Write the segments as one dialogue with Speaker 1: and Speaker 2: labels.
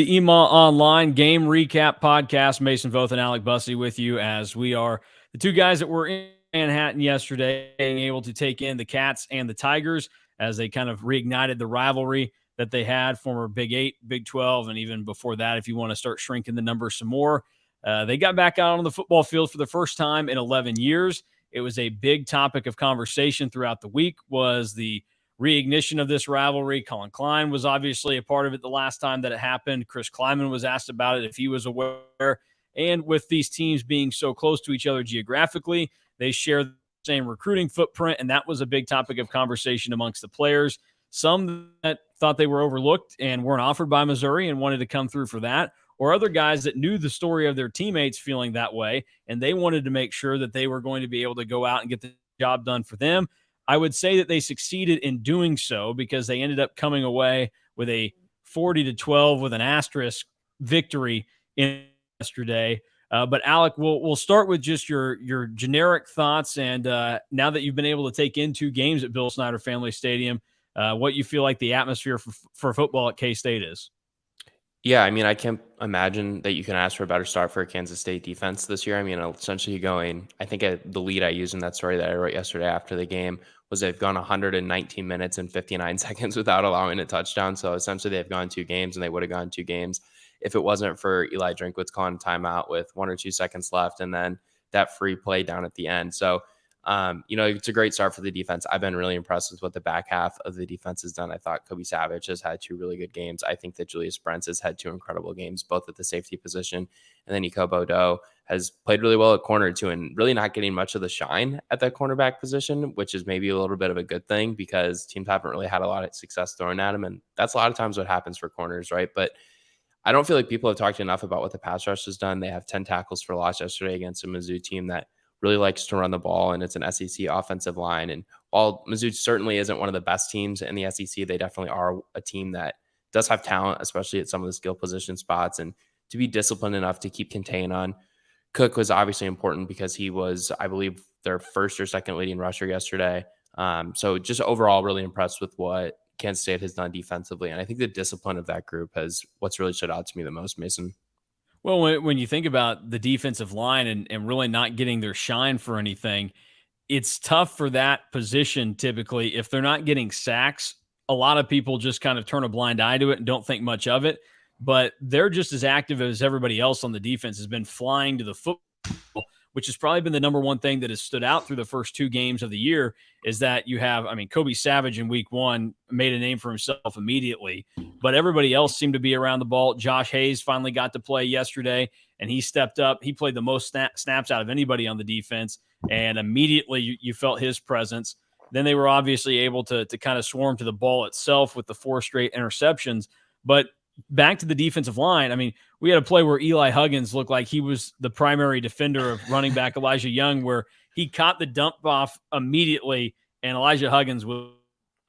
Speaker 1: The EMAW Online Game Recap Podcast. Mason Voth and Alec Busse with you as we are the two guys that were in Manhattan yesterday, being able to take in the Cats and the Tigers as they kind of reignited the rivalry that they had, former Big 8, Big 12, and even before that, if you want to start shrinking the numbers some more. They got back out on the football field for the first time in 11 years. It was a big topic of conversation throughout the week, was the reignition of this rivalry. Colin Klein was obviously a part of it the last time that it happened. Chris Klieman was asked about it if he was aware. And with these teams being so close to each other geographically, they share the same recruiting footprint, and that was a big topic of conversation amongst the players. Some that thought they were overlooked and weren't offered by Missouri and wanted to come through for that, or other guys that knew the story of their teammates feeling that way, and they wanted to make sure that they were going to be able to go out and get the job done for them. I would say that they succeeded in doing so because they ended up coming away with a 40-12 with an asterisk victory in yesterday. But Alec, we'll start with just your generic thoughts, and now that you've been able to take in 2 games at Bill Snyder Family Stadium, what you feel like the atmosphere for football at K-State is.
Speaker 2: Yeah, I mean, I can't imagine that you can ask for a better start for a Kansas State defense this year. I mean, essentially going, I think the lead I used in that story that I wrote yesterday after the game was they've gone 119 minutes and 59 seconds without allowing a touchdown. So essentially they've gone 2 games, and they would have gone 2 games if it wasn't for Eli Drinkwitz calling a timeout with 1 or 2 seconds left, and then that free play down at the end. So it's a great start for the defense. I've been really impressed with what the back half of the defense has done. I thought Kobe Savage has had 2 really good games. I think that Julius Brents has had 2 incredible games, both at the safety position. And then Iko Bodo has played really well at corner too, and really not getting much of the shine at that cornerback position, which is maybe a little bit of a good thing because teams haven't really had a lot of success throwing at him. And that's a lot of times what happens for corners, right? But I don't feel like people have talked enough about what the pass rush has done. They have 10 tackles for loss yesterday against a Mizzou team that really likes to run the ball, and it's an SEC offensive line. And while Mizzou certainly isn't one of the best teams in the SEC, they definitely are a team that does have talent, especially at some of the skill position spots. And to be disciplined enough to keep contain on Cook was obviously important because he was, I believe, their first or second leading rusher yesterday. So just overall really impressed with what Kansas State has done defensively. And I think the discipline of that group has what's really stood out to me the most, Mason.
Speaker 1: Well, when you think about the defensive line and really not getting their shine for anything, it's tough for that position typically. If they're not getting sacks, a lot of people just kind of turn a blind eye to it and don't think much of it. But they're just as active as everybody else on the defense has been flying to the football, which has probably been the number one thing that has stood out through the first 2 games of the year, is that you have, Kobe Savage in week 1 made a name for himself immediately, but everybody else seemed to be around the ball. Josh Hayes finally got to play yesterday, and he stepped up. He played the most snaps out of anybody on the defense, and immediately you felt his presence. Then they were obviously able to kind of swarm to the ball itself with the 4 straight interceptions. But back to the defensive line, we had a play where Eli Huggins looked like he was the primary defender of running back Elijah Young, where he caught the dump off immediately, and Elijah Huggins was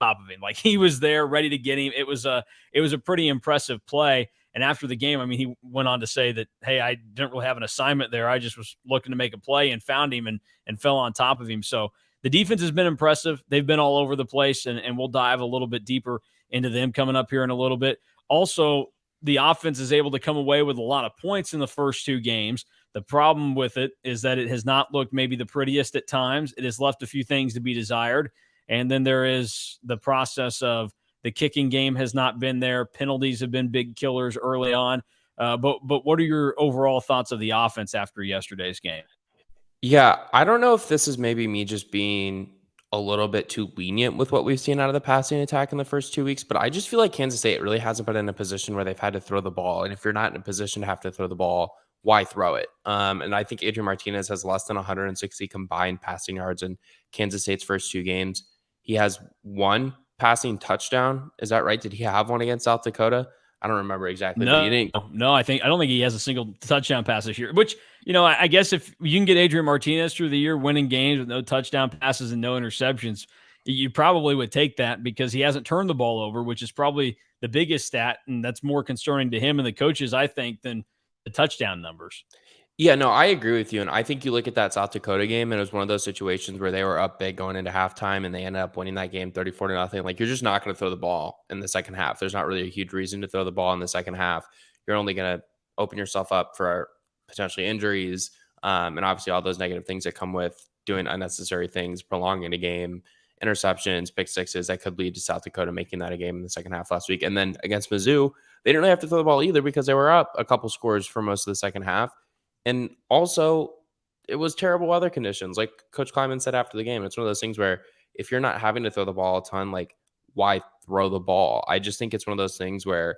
Speaker 1: on top of him. Like, he was there ready to get him. It was a pretty impressive play. And after the game, he went on to say that, hey, I didn't really have an assignment there. I just was looking to make a play and found him and fell on top of him. So the defense has been impressive. They've been all over the place, and we'll dive a little bit deeper into them coming up here in a little bit. Also, the offense is able to come away with a lot of points in the first 2 games. The problem with it is that it has not looked maybe the prettiest at times. It has left a few things to be desired. And then there is the process of the kicking game has not been there. Penalties have been big killers early on. But what are your overall thoughts of the offense after yesterday's game?
Speaker 2: Yeah, I don't know if this is maybe me just being a little bit too lenient with what we've seen out of the passing attack in the first 2 weeks, but I just feel like Kansas State really hasn't been in a position where they've had to throw the ball. And if you're not in a position to have to throw the ball, why throw it? And I think Adrian Martinez has less than 160 combined passing yards in Kansas State's first 2 games. He has 1 passing touchdown. Is that right? Did he have one against South Dakota? I don't remember exactly.
Speaker 1: No, I don't think he has a single touchdown pass this year, which, I guess if you can get Adrian Martinez through the year winning games with no touchdown passes and no interceptions, you probably would take that because he hasn't turned the ball over, which is probably the biggest stat. And that's more concerning to him and the coaches, I think, than the touchdown numbers.
Speaker 2: Yeah, no, I agree with you. And I think you look at that South Dakota game, and it was one of those situations where they were up big going into halftime, and they ended up winning that game 34-0. Like, you're just not going to throw the ball in the second half. There's not really a huge reason to throw the ball in the second half. you're only going to open yourself up for potentially injuries, and obviously all those negative things that come with doing unnecessary things, prolonging a game, interceptions, pick sixes that could lead to South Dakota making that a game in the second half last week. And then against Mizzou, they didn't really have to throw the ball either because they were up a couple scores for most of the second half. And also, it was terrible weather conditions. Like Coach Klieman said after the game, it's one of those things where if you're not having to throw the ball a ton, like why throw the ball? I just think it's one of those things where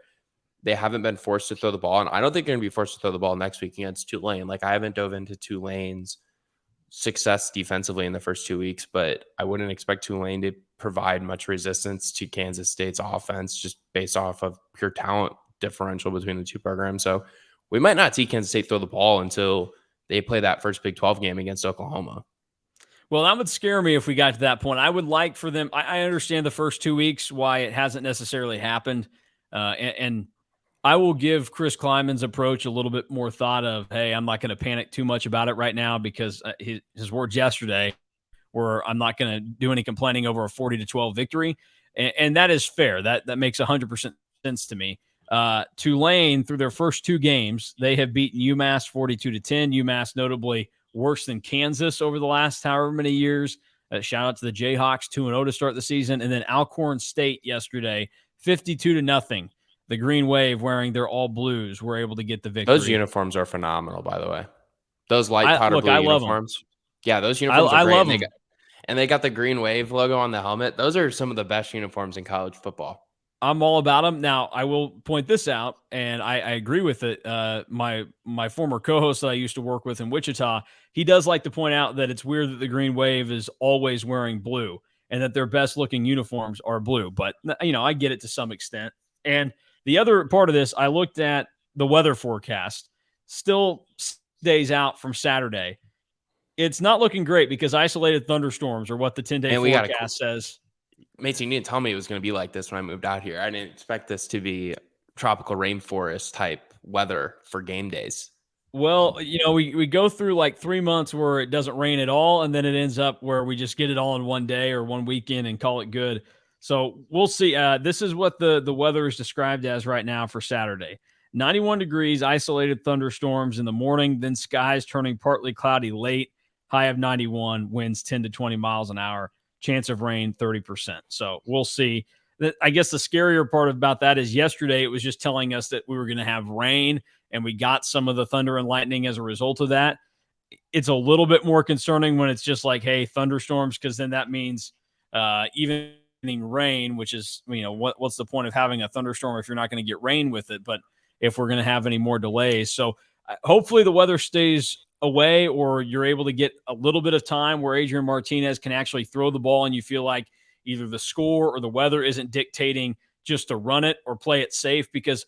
Speaker 2: they haven't been forced to throw the ball. And I don't think they're going to be forced to throw the ball next week against Tulane. Like I haven't dove into Tulane's success defensively in the first 2 weeks, but I wouldn't expect Tulane to provide much resistance to Kansas State's offense just based off of pure talent differential between the two programs. So we might not see Kansas State throw the ball until they play that first Big 12 game against Oklahoma.
Speaker 1: Well, that would scare me if we got to that point. I would like for them. I understand the first 2 weeks why it hasn't necessarily happened, and I will give Chris Kleiman's approach a little bit more thought of, hey, I'm not going to panic too much about it right now because his words yesterday were, I'm not going to do any complaining over a 40-12 victory, and that is fair. That makes 100% sense to me. Tulane, through their first 2 games, they have beaten UMass 42-10. UMass notably worse than Kansas over the last however many years. Shout out to the Jayhawks, 2-0 to start the season. And then Alcorn State yesterday, 52-0. The Green Wave wearing their all blues were able to get the victory.
Speaker 2: Those uniforms are phenomenal, by the way. Those light powder blue uniforms. Yeah, those uniforms are great.
Speaker 1: I love them.
Speaker 2: And they got the Green Wave logo on the helmet. Those are some of the best uniforms in college football.
Speaker 1: I'm all about them. Now, I will point this out, and I agree with it. My former co-host that I used to work with in Wichita, he does like to point out that it's weird that the Green Wave is always wearing blue and that their best-looking uniforms are blue. But, I get it to some extent. And the other part of this, I looked at the weather forecast. Still days out from Saturday. It's not looking great because isolated thunderstorms are what the 10-day forecast says.
Speaker 2: Mason, you didn't tell me it was going to be like this when I moved out here. I didn't expect this to be tropical rainforest type weather for game days.
Speaker 1: Well, we go through like 3 months where it doesn't rain at all, and then it ends up where we just get it all in one day or one weekend and call it good. So we'll see. This is what the weather is described as right now for Saturday. 91 degrees, isolated thunderstorms in the morning, then skies turning partly cloudy late, high of 91, winds 10 to 20 miles an hour. Chance of rain 30%. So we'll see. I guess the scarier part about that is yesterday it was just telling us that we were going to have rain, and we got some of the thunder and lightning as a result of that. It's a little bit more concerning when it's just like, hey, thunderstorms, because then that means even rain, which is, what's the point of having a thunderstorm if you're not going to get rain with it? But if we're going to have any more delays. So hopefully the weather stays away, or you're able to get a little bit of time where Adrian Martinez can actually throw the ball and you feel like either the score or the weather isn't dictating just to run it or play it safe, because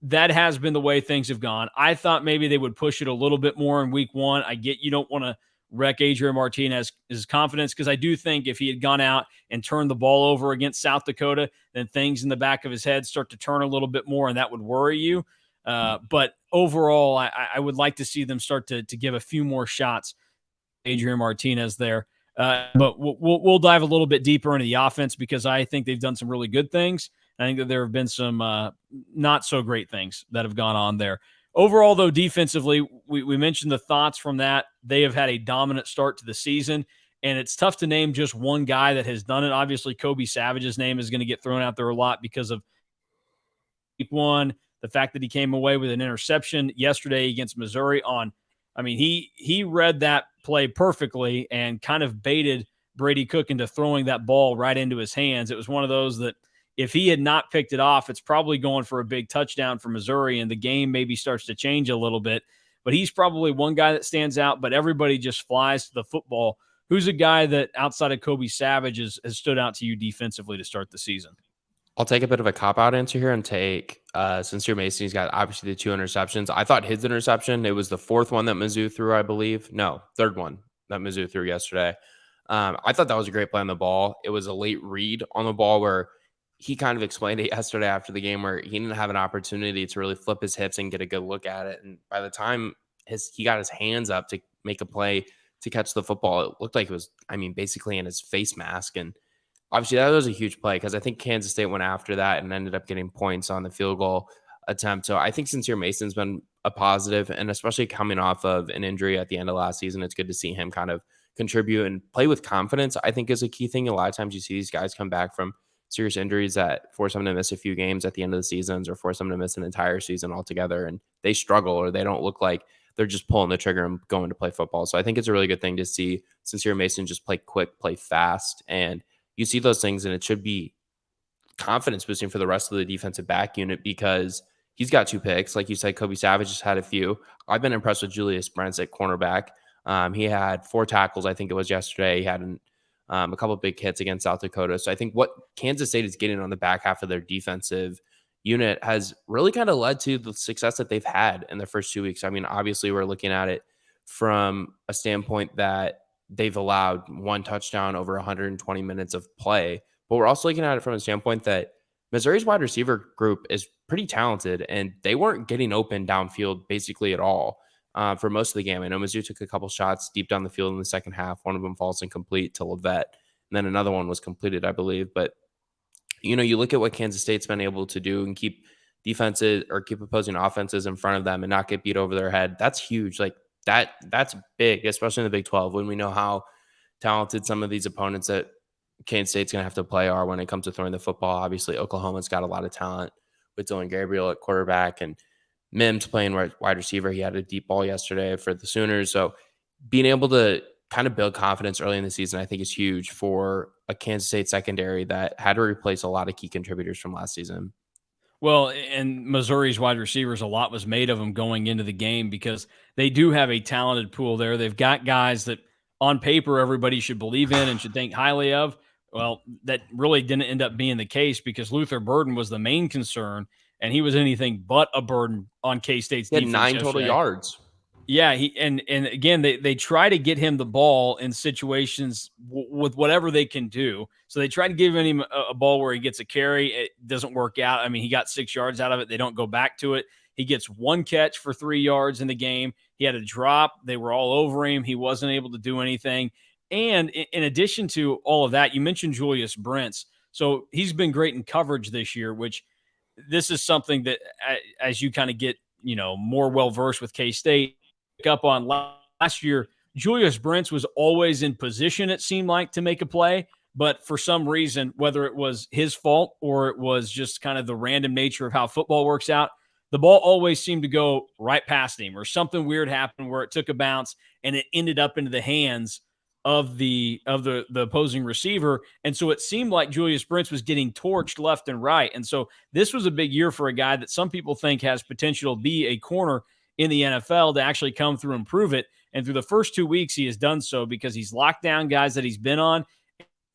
Speaker 1: that has been the way things have gone. I thought maybe they would push it a little bit more in week 1. I get you don't want to wreck Adrian Martinez's confidence, because I do think if he had gone out and turned the ball over against South Dakota, then things in the back of his head start to turn a little bit more, and that would worry you. But overall, I would like to see them start to give a few more shots. Adrian Martinez there. But we'll dive a little bit deeper into the offense, because I think they've done some really good things. I think that there have been some not so great things that have gone on there. Overall, though, defensively, we mentioned the thoughts from that. They have had a dominant start to the season, and it's tough to name just one guy that has done it. Obviously, Kobe Savage's name is going to get thrown out there a lot because of week 1. The fact that he came away with an interception yesterday against Missouri he read that play perfectly and kind of baited Brady Cook into throwing that ball right into his hands. It was one of those that if he had not picked it off, it's probably going for a big touchdown for Missouri, and the game maybe starts to change a little bit. But he's probably one guy that stands out, but everybody just flies to the football. Who's a guy that outside of Kobe Savage has stood out to you defensively to start the season?
Speaker 2: I'll take a bit of a cop-out answer here and take Sincere Mason. He's got obviously the 2 interceptions. I thought his interception, it was the 4th one that Mizzou threw, I believe. No, 3rd one that Mizzou threw yesterday. I thought that was a great play on the ball. It was a late read on the ball where he kind of explained it yesterday after the game, where he didn't have an opportunity to really flip his hips and get a good look at it. And by the time he got his hands up to make a play to catch the football, it looked like it was, basically in his face mask. And obviously, that was a huge play, because I think Kansas State went after that and ended up getting points on the field goal attempt. So I think Sincere Mason's been a positive, and especially coming off of an injury at the end of last season, it's good to see him kind of contribute and play with confidence. I think is a key thing. A lot of times you see these guys come back from serious injuries that force them to miss a few games at the end of the seasons or force them to miss an entire season altogether, and they struggle or they don't look like they're just pulling the trigger and going to play football. So I think it's a really good thing to see Sincere Mason just play quick, play fast, and you see those things, and it should be confidence boosting for the rest of the defensive back unit because he's got 2 picks. Like you said, Kobe Savage has had a few. I've been impressed with Julius Brents at cornerback. He had 4 tackles, I think it was yesterday. He had a couple of big hits against South Dakota. So I think what Kansas State is getting on the back half of their defensive unit has really kind of led to the success that they've had in the first 2 weeks. I mean, obviously, we're looking at it from a standpoint that they've allowed 1 touchdown over 120 minutes of play. But we're also looking at it from a standpoint that Missouri's wide receiver group is pretty talented, and they weren't getting open downfield basically at all for most of the game. I know Mizzou took a couple shots deep down the field in the second half. One of them falls incomplete to Levette, and then another one was completed, I believe. But, you know, you look at what Kansas State's been able to do and keep defenses or keep opposing offenses in front of them and not get beat over their head. That's huge. Like that's big, especially in the Big 12 when we know how talented some of these opponents that Kansas State's going to have to play are when it comes to throwing the football. Obviously, Oklahoma's got a lot of talent with Dylan Gabriel at quarterback and Mims playing wide receiver. He had a deep ball yesterday for the Sooners. So being able to kind of build confidence early in the season, I think is huge for a Kansas State secondary that had to replace a lot of key contributors from last season.
Speaker 1: Well, and Missouri's wide receivers, a lot was made of them going into the game because they do have a talented pool there. They've got guys that on paper everybody should believe in and should think highly of. Well, that really didn't end up being the case because Luther Burden was the main concern, and he was anything but a burden on K-State's
Speaker 2: He had
Speaker 1: defense
Speaker 2: 9 total
Speaker 1: yesterday.
Speaker 2: yards.
Speaker 1: Yeah, and again, they try to get him the ball in situations with whatever they can do. So they try to give him a ball where he gets a carry. It doesn't work out. I mean, he got 6 yards out of it. They don't go back to it. He gets 1 catch for 3 yards in the game. He had a drop. They were all over him. He wasn't able to do anything. And in addition to all of that, you mentioned Julius Brents. So he's been great in coverage this year, which this is something that as you kind of get, more well-versed with K-State, up on last year, Julius Brents was always in position, it seemed like, to make a play. But for some reason, whether it was his fault or it was just kind of the random nature of how football works out, the ball always seemed to go right past him or something weird happened where it took a bounce and it ended up into the hands of the opposing receiver. And so it seemed like Julius Brents was getting torched left and right. And so this was a big year for a guy that some people think has potential to be a corner in the NFL to actually come through and prove it. And through the first 2 weeks, he has done so because he's locked down guys that he's been on.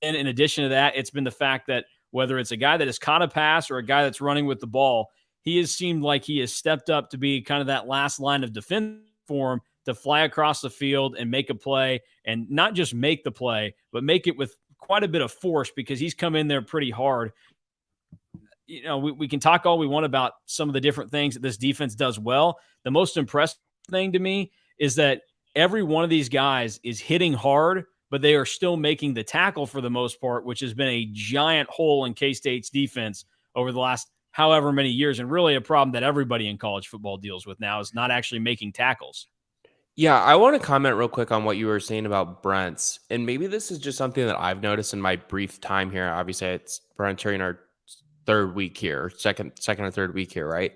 Speaker 1: And in addition to that, it's been the fact that whether it's a guy that has caught a pass or a guy that's running with the ball, he has seemed like he has stepped up to be kind of that last line of defense for him to fly across the field and make a play, and not just make the play, but make it with quite a bit of force because he's come in there pretty hard. We can talk all we want about some of the different things that this defense does well. The most impressive thing to me is that every one of these guys is hitting hard, but they are still making the tackle for the most part, which has been a giant hole in K-State's defense over the last however many years, and really a problem that everybody in college football deals with now is not actually making tackles.
Speaker 2: Yeah, I want to comment real quick on what you were saying about Brents. And maybe this is just something that I've noticed in my brief time here. Obviously, it's we're entering our third week here, second or third week here, right?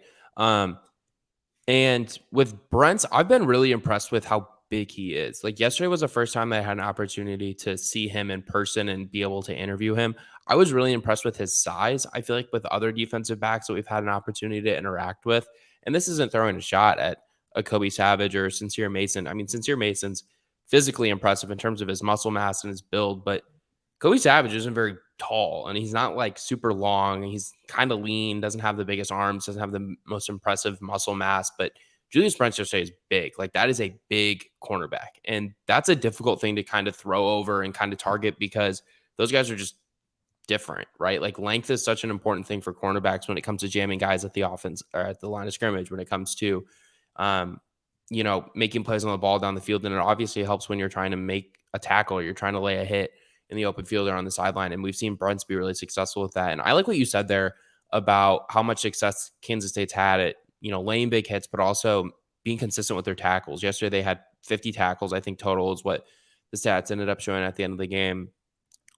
Speaker 2: And with Brents, I've been really impressed with how big he is. Like yesterday was the first time I had an opportunity to see him in person and be able to interview him. I was really impressed with his size. I feel like with other defensive backs that we've had an opportunity to interact with, and this isn't throwing a shot at a Kobe Savage or Sincere Mason. I mean, Sincere Mason's physically impressive in terms of his muscle mass and his build, but Kobe Savage isn't very tall and he's not like super long. He's kind of lean, doesn't have the biggest arms, doesn't have the most impressive muscle mass, but Julius Brents yesterday is big. Like that is a big cornerback. And that's a difficult thing to kind of throw over and kind of target because those guys are just different, right? Like length is such an important thing for cornerbacks when it comes to jamming guys at the offense or at the line of scrimmage, when it comes to, making plays on the ball down the field. And it obviously helps when you're trying to make a tackle or you're trying to lay a hit in the open field or on the sideline. And we've seen Brents be really successful with that. And I like what you said there about how much success Kansas State's had at, laying big hits, but also being consistent with their tackles. Yesterday, they had 50 tackles, I think total is what the stats ended up showing at the end of the game.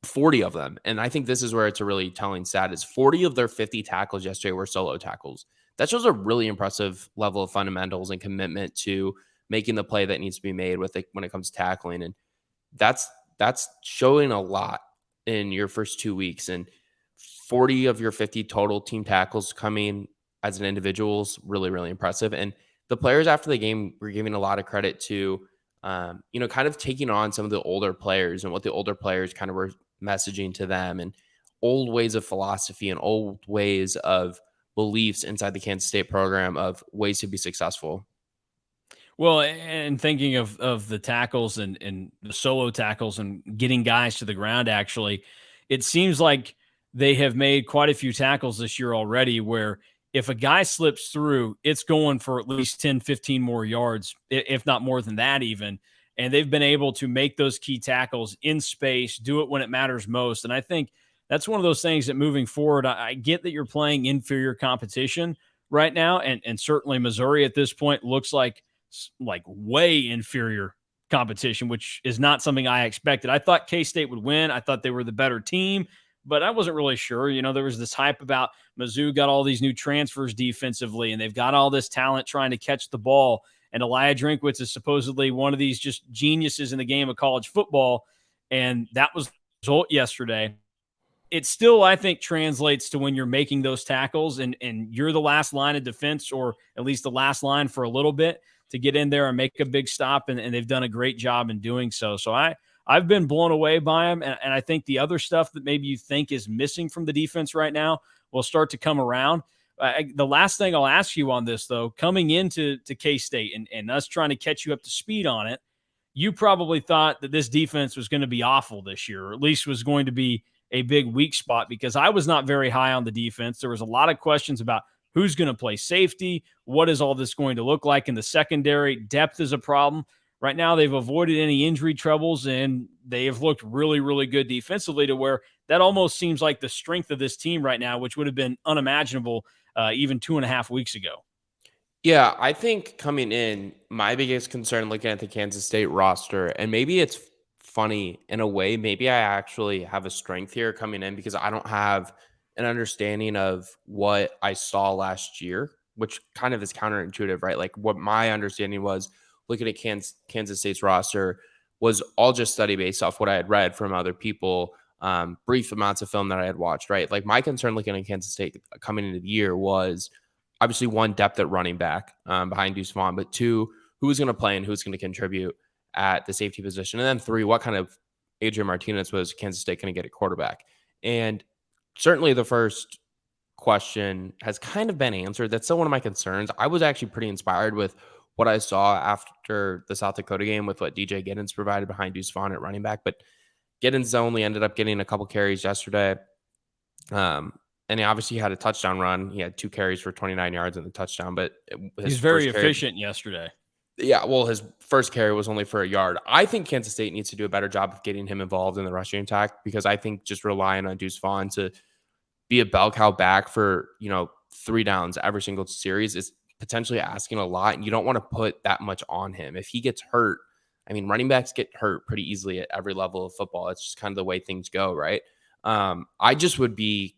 Speaker 2: 40 of them. And I think this is where it's a really telling stat is 40 of their 50 tackles yesterday were solo tackles. That shows a really impressive level of fundamentals and commitment to making the play that needs to be made with it when it comes to tackling. And that's showing a lot in your first 2 weeks. And 40 of your 50 total team tackles coming as an individual is really, really impressive. And the players after the game were giving a lot of credit to, kind of taking on some of the older players and what the older players kind of were messaging to them, and old ways of philosophy and old ways of beliefs inside the Kansas State program of ways to be successful.
Speaker 1: Well, and thinking of the tackles and the solo tackles and getting guys to the ground, actually, it seems like they have made quite a few tackles this year already where if a guy slips through, it's going for at least 10, 15 more yards, if not more than that even. And they've been able to make those key tackles in space, do it when it matters most. And I think that's one of those things that moving forward, I get that you're playing inferior competition right now. And certainly Missouri at this point looks like way inferior competition, which is not something I expected. I thought K-State would win. I thought they were the better team, but I wasn't really sure. There was this hype about Mizzou got all these new transfers defensively, and they've got all this talent trying to catch the ball. And Elijah Drinkwitz is supposedly one of these just geniuses in the game of college football. And that was the result yesterday. It still, I think, translates to when you're making those tackles and you're the last line of defense, or at least the last line for a little bit, to get in there and make a big stop. And they've done a great job in doing so. So I've been blown away by them. And I think the other stuff that maybe you think is missing from the defense right now will start to come around. The last thing I'll ask you on this, though, coming into K-State and us trying to catch you up to speed on it, you probably thought that this defense was going to be awful this year, or at least was going to be a big weak spot, because I was not very high on the defense. There was a lot of questions about who's going to play safety, what is all this going to look like in the secondary. Depth is a problem. Right now, they've avoided any injury troubles, and they have looked really, really good defensively, to where that almost seems like the strength of this team right now, which would have been unimaginable even 2.5 weeks ago.
Speaker 2: Yeah, I think coming in, my biggest concern looking at the Kansas State roster, and maybe it's funny in a way, maybe I actually have a strength here coming in because I don't have an understanding of what I saw last year, which kind of is counterintuitive, right? Like what my understanding was looking at Kansas State's roster was all just study based off what I had read from other people, brief amounts of film that I had watched, right? Like my concern looking at Kansas State coming into the year was obviously one, depth at running back behind Deuce Vaughn, but two, who's going to play and who's going to contribute at the safety position. And then three, what kind of Adrian Martinez was Kansas State going to get at quarterback? And certainly the first question has kind of been answered. That's still one of my concerns. I was actually pretty inspired with what I saw after the South Dakota game with what DJ Giddens provided behind Deuce Vaughn at running back. But Giddens only ended up getting a couple carries yesterday. And he obviously had a touchdown run. He had 2 carries for 29 yards in the touchdown, but
Speaker 1: he's very efficient yesterday.
Speaker 2: Yeah, well, his first carry was only for a yard. I think Kansas State needs to do a better job of getting him involved in the rushing attack, because I think just relying on Deuce Vaughn to be a bell cow back for, 3 downs every single series is potentially asking a lot, and you don't want to put that much on him. If he gets hurt, I mean, running backs get hurt pretty easily at every level of football. It's just kind of the way things go, right? I just would be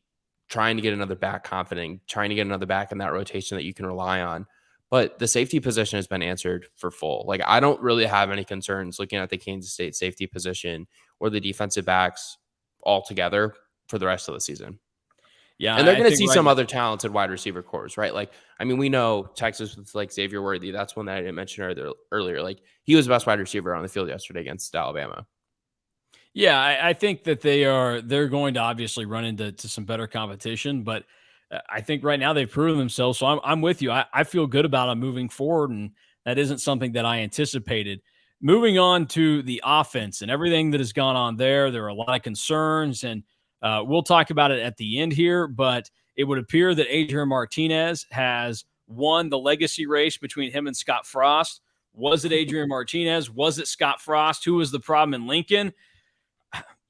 Speaker 2: trying to get another back confident, trying to get another back in that rotation that you can rely on. But the safety position has been answered for full. Like, I don't really have any concerns looking at the Kansas State safety position or the defensive backs altogether for the rest of the season.
Speaker 1: Yeah.
Speaker 2: And they're going to see some other talented wide receiver cores, right? Like, I mean, we know Texas with like Xavier Worthy. That's one that I didn't mention earlier. Like, he was the best wide receiver on the field yesterday against Alabama.
Speaker 1: Yeah, I think that they're going to obviously run into some better competition, but I think right now they've proven themselves. So I'm with you. I feel good about them moving forward, and that isn't something that I anticipated. Moving on to the offense and everything that has gone on there, there are a lot of concerns, and we'll talk about it at the end here, but it would appear that Adrian Martinez has won the legacy race between him and Scott Frost. Was it Adrian Martinez? Was it Scott Frost? Who was the problem in Lincoln?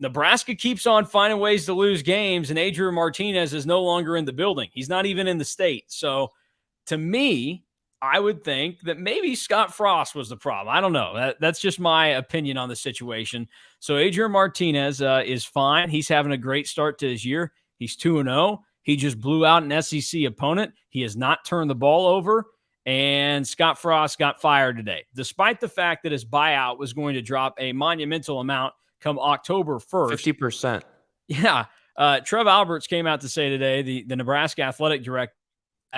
Speaker 1: Nebraska keeps on finding ways to lose games, and Adrian Martinez is no longer in the building. He's not even in the state. So to me, I would think that maybe Scott Frost was the problem. I don't know. That's just my opinion on the situation. So Adrian Martinez is fine. He's having a great start to his year. He's 2-0. He just blew out an SEC opponent. He has not turned the ball over. And Scott Frost got fired today, despite the fact that his buyout was going to drop a monumental amount come October 1st.
Speaker 2: 50%.
Speaker 1: Yeah. Trev Alberts came out to say today, the Nebraska athletic director,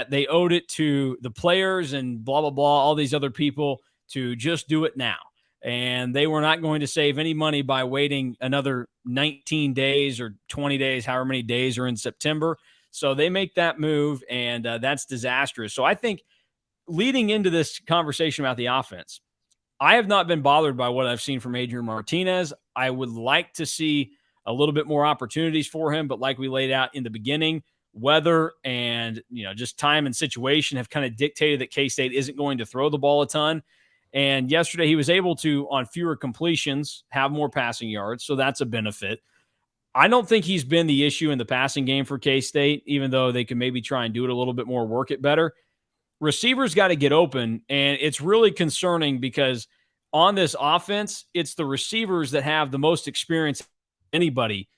Speaker 1: they owed it to the players and blah, blah, blah, all these other people to just do it now. And they were not going to save any money by waiting another 19 days or 20 days, however many days are in September. So they make that move, and that's disastrous. So I think leading into this conversation about the offense, I have not been bothered by what I've seen from Adrian Martinez. I would like to see a little bit more opportunities for him, but like we laid out in the beginning, weather and just time and situation have kind of dictated that K-State isn't going to throw the ball a ton. And yesterday he was able to, on fewer completions, have more passing yards, so that's a benefit. I don't think he's been the issue in the passing game for K-State, even though they can maybe try and do it a little bit more, work it better. Receivers got to get open, and it's really concerning because on this offense, it's the receivers that have the most experience anybody,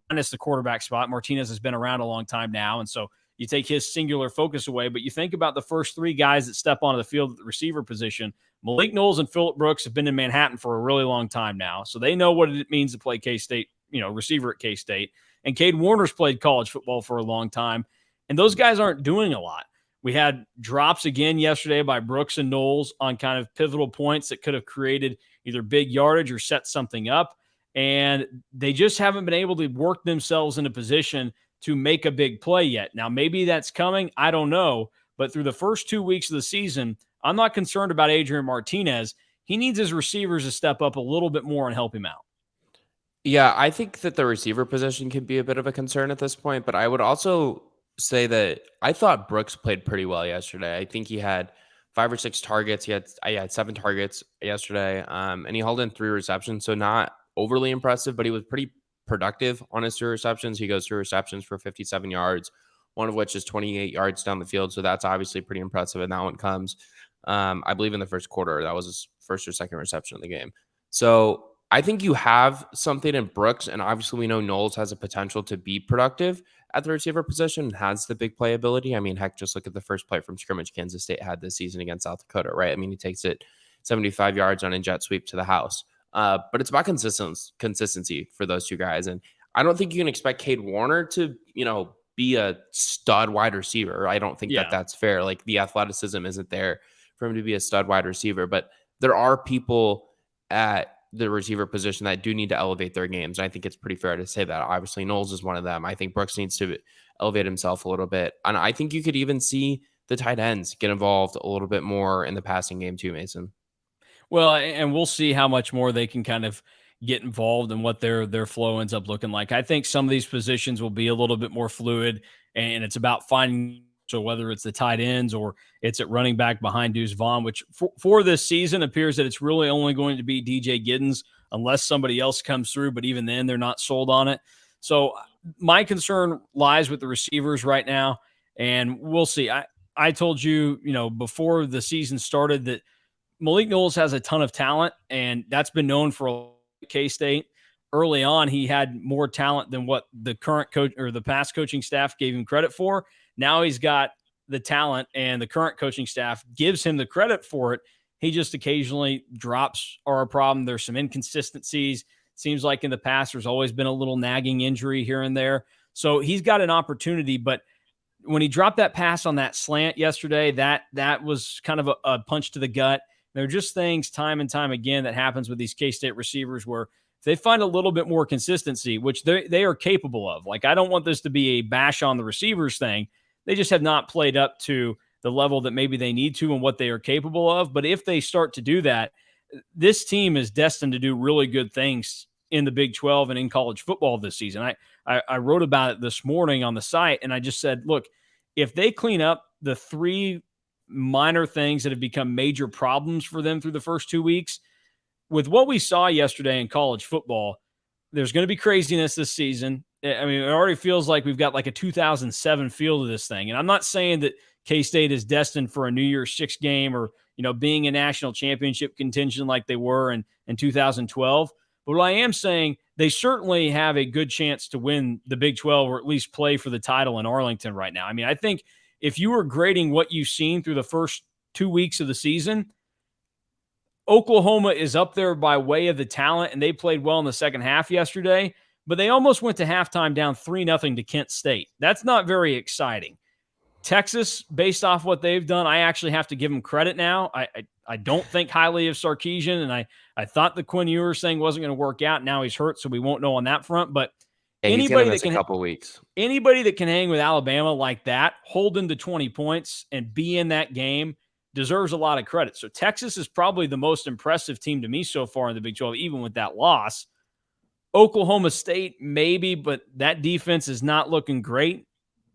Speaker 1: minus the quarterback spot. Martinez has been around a long time now, and so you take his singular focus away, but you think about the first three guys that step onto the field at the receiver position. Malik Knowles and Phillip Brooks have been in Manhattan for a really long time now, so they know what it means to play K-State, receiver at K-State. And Cade Warner's played college football for a long time, and those guys aren't doing a lot. We had drops again yesterday by Brooks and Knowles on kind of pivotal points that could have created either big yardage or set something up. And they just haven't been able to work themselves in a position to make a big play yet. Now, maybe that's coming. I don't know. But through the first 2 weeks of the season, I'm not concerned about Adrian Martinez. He needs his receivers to step up a little bit more and help him out.
Speaker 2: Yeah, I think that the receiver position can be a bit of a concern at this point, but I would also say that I thought Brooks played pretty well yesterday. I think he had 5 or 6 targets. I had 7 targets yesterday, and he held in 3 receptions, so not overly impressive, but he was pretty productive on his 3 receptions. He goes 3 receptions for 57 yards, one of which is 28 yards down the field, so that's obviously pretty impressive, and that one comes, I believe, in the first quarter. That was his first or second reception of the game. So I think you have something in Brooks, and obviously we know Knowles has a potential to be productive at the receiver position and has the big playability. I mean, heck, just look at the first play from scrimmage Kansas State had this season against South Dakota, right? I mean, he takes it 75 yards on a jet sweep to the house. But it's about consistency for those two guys. And I don't think you can expect Cade Warner to, be a stud wide receiver. I don't think that that's fair. Like, the athleticism isn't there for him to be a stud wide receiver, but there are people at the receiver position that do need to elevate their games. And I think it's pretty fair to say that. Obviously, Knowles is one of them. I think Brooks needs to elevate himself a little bit. And I think you could even see the tight ends get involved a little bit more in the passing game too, Mason.
Speaker 1: Well, and we'll see how much more they can kind of get involved and what their flow ends up looking like. I think some of these positions will be a little bit more fluid, and it's about finding, so whether it's the tight ends or it's at running back behind Deuce Vaughn, which for this season appears that it's really only going to be DJ Giddens unless somebody else comes through. But even then, they're not sold on it. So my concern lies with the receivers right now, and we'll see. I told you, before the season started that Malik Knowles has a ton of talent, and that's been known for K-State. Early on, he had more talent than what the current coach or the past coaching staff gave him credit for. Now he's got the talent, and the current coaching staff gives him the credit for it. He just occasionally drops are a problem. There's some inconsistencies. Seems like in the past there's always been a little nagging injury here and there. So he's got an opportunity, but when he dropped that pass on that slant yesterday, that was kind of a punch to the gut. There are just things time and time again that happens with these K-State receivers where if they find a little bit more consistency, which they are capable of. Like, I don't want this to be a bash on the receivers thing. They just have not played up to the level that maybe they need to and what they are capable of. But if they start to do that, this team is destined to do really good things in the Big 12 and in college football this season. I wrote about it this morning on the site, and I just said, look, if they clean up the 3 minor things that have become major problems for them through the first 2 weeks, with what we saw yesterday in college football, there's going to be craziness this season. I mean, it already feels like we've got like a 2007 feel to this thing. And I'm not saying that K-State is destined for a New Year's Six game or, being a national championship contention like they were in 2012. But what I am saying, they certainly have a good chance to win the Big 12 or at least play for the title in Arlington right now. I mean, I think if you were grading what you've seen through the first 2 weeks of the season, Oklahoma is up there by way of the talent, and they played well in the second half yesterday, but they almost went to halftime down 3-0 to Kent State. That's not very exciting. Texas, based off what they've done, I actually have to give them credit now. I don't think highly of Sarkisian, and I thought the Quinn Ewers thing wasn't going to work out. Now he's hurt, so we won't know on that front. But
Speaker 2: yeah, he's going to miss a couple weeks.
Speaker 1: Anybody that can hang with Alabama like that, hold them to 20 points, and be in that game deserves a lot of credit. So Texas is probably the most impressive team to me so far in the Big 12, even with that loss. Oklahoma State, maybe, but that defense is not looking great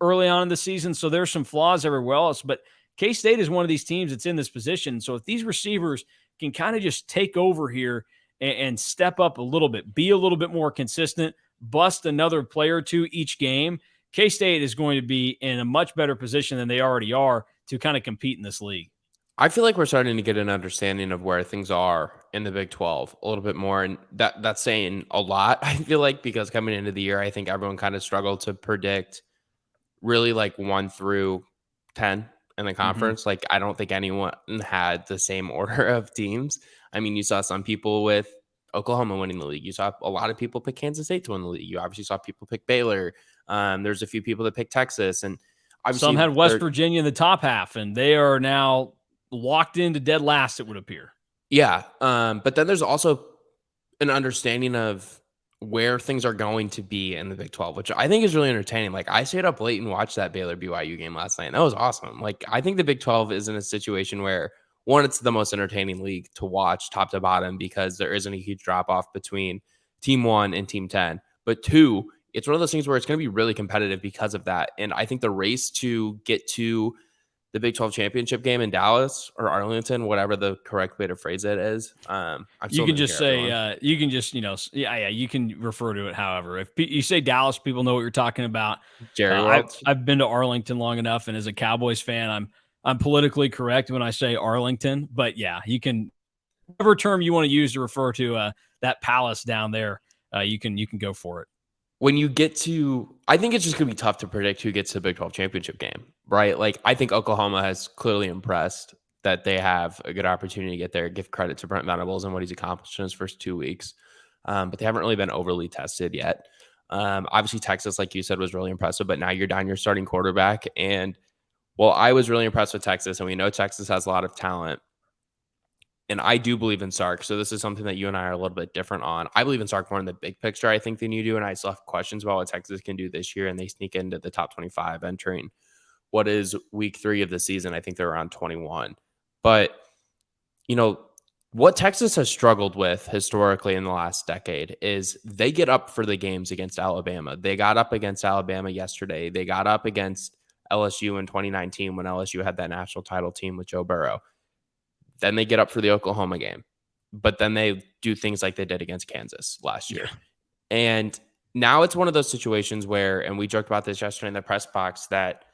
Speaker 1: early on in the season. So there's some flaws everywhere else. But K-State is one of these teams that's in this position. So if these receivers can kind of just take over here and step up a little bit, be a little bit more consistent, bust another player or two each game, K-State is going to be in a much better position than they already are to kind of compete in this league.
Speaker 2: I feel like we're starting to get an understanding of where things are in the Big 12 a little bit more. And that's saying a lot, I feel like, because coming into the year, I think everyone kind of struggled to predict really like 1 through 10 in the conference. Like, I don't think anyone had the same order of teams. I mean, you saw some people with Oklahoma winning the league. You saw a lot of people pick Kansas State to win the league. You obviously saw people pick Baylor. There's a few people that picked Texas. And obviously
Speaker 1: some had West Virginia in the top half, and they are now locked into dead last, it would appear.
Speaker 2: Yeah. But then there's also an understanding of where things are going to be in the Big 12, which I think is really entertaining. Like, I stayed up late and watched that Baylor BYU game last night. And that was awesome. Like, I think the Big 12 is in a situation where, one, it's the most entertaining league to watch top to bottom because there isn't a huge drop off between Team 1 and Team 10. But 2, it's one of those things where it's going to be really competitive because of that. And I think the race to get to the Big 12 championship game in Dallas or Arlington, whatever the correct way to phrase it is.
Speaker 1: You can just say, you can just, you can refer to it however. If you say Dallas, people know what you're talking about.
Speaker 2: Jerry World.
Speaker 1: I've been to Arlington long enough, and as a Cowboys fan, I'm politically correct when I say Arlington. But yeah, you can, whatever term you want to use to refer to that palace down there, you can go for it.
Speaker 2: When you get to, I think it's just going to be tough to predict who gets to the Big 12 championship game, right? Like, I think Oklahoma has clearly impressed that they have a good opportunity to get there. Give credit to Brent Venables and what he's accomplished in his first 2 weeks. But they haven't really been overly tested yet. Obviously, Texas, like you said, was really impressive, but now you're down your starting quarterback. And, well, I was really impressed with Texas, and we know Texas has a lot of talent. And I do believe in Sark. So this is something that you and I are a little bit different on. I believe in Sark more in the big picture, I think, than you do. And I still have questions about what Texas can do this year. And they sneak into the top 25 entering what is week 3 of the season. I think they're around 21. But, what Texas has struggled with historically in the last decade is they get up for the games against Alabama. They got up against Alabama yesterday. They got up against LSU in 2019 when LSU had that national title team with Joe Burrow. Then they get up for the Oklahoma game, but then they do things like they did against Kansas last year. Yeah. And now it's one of those situations where, and we joked about this yesterday in the press box, that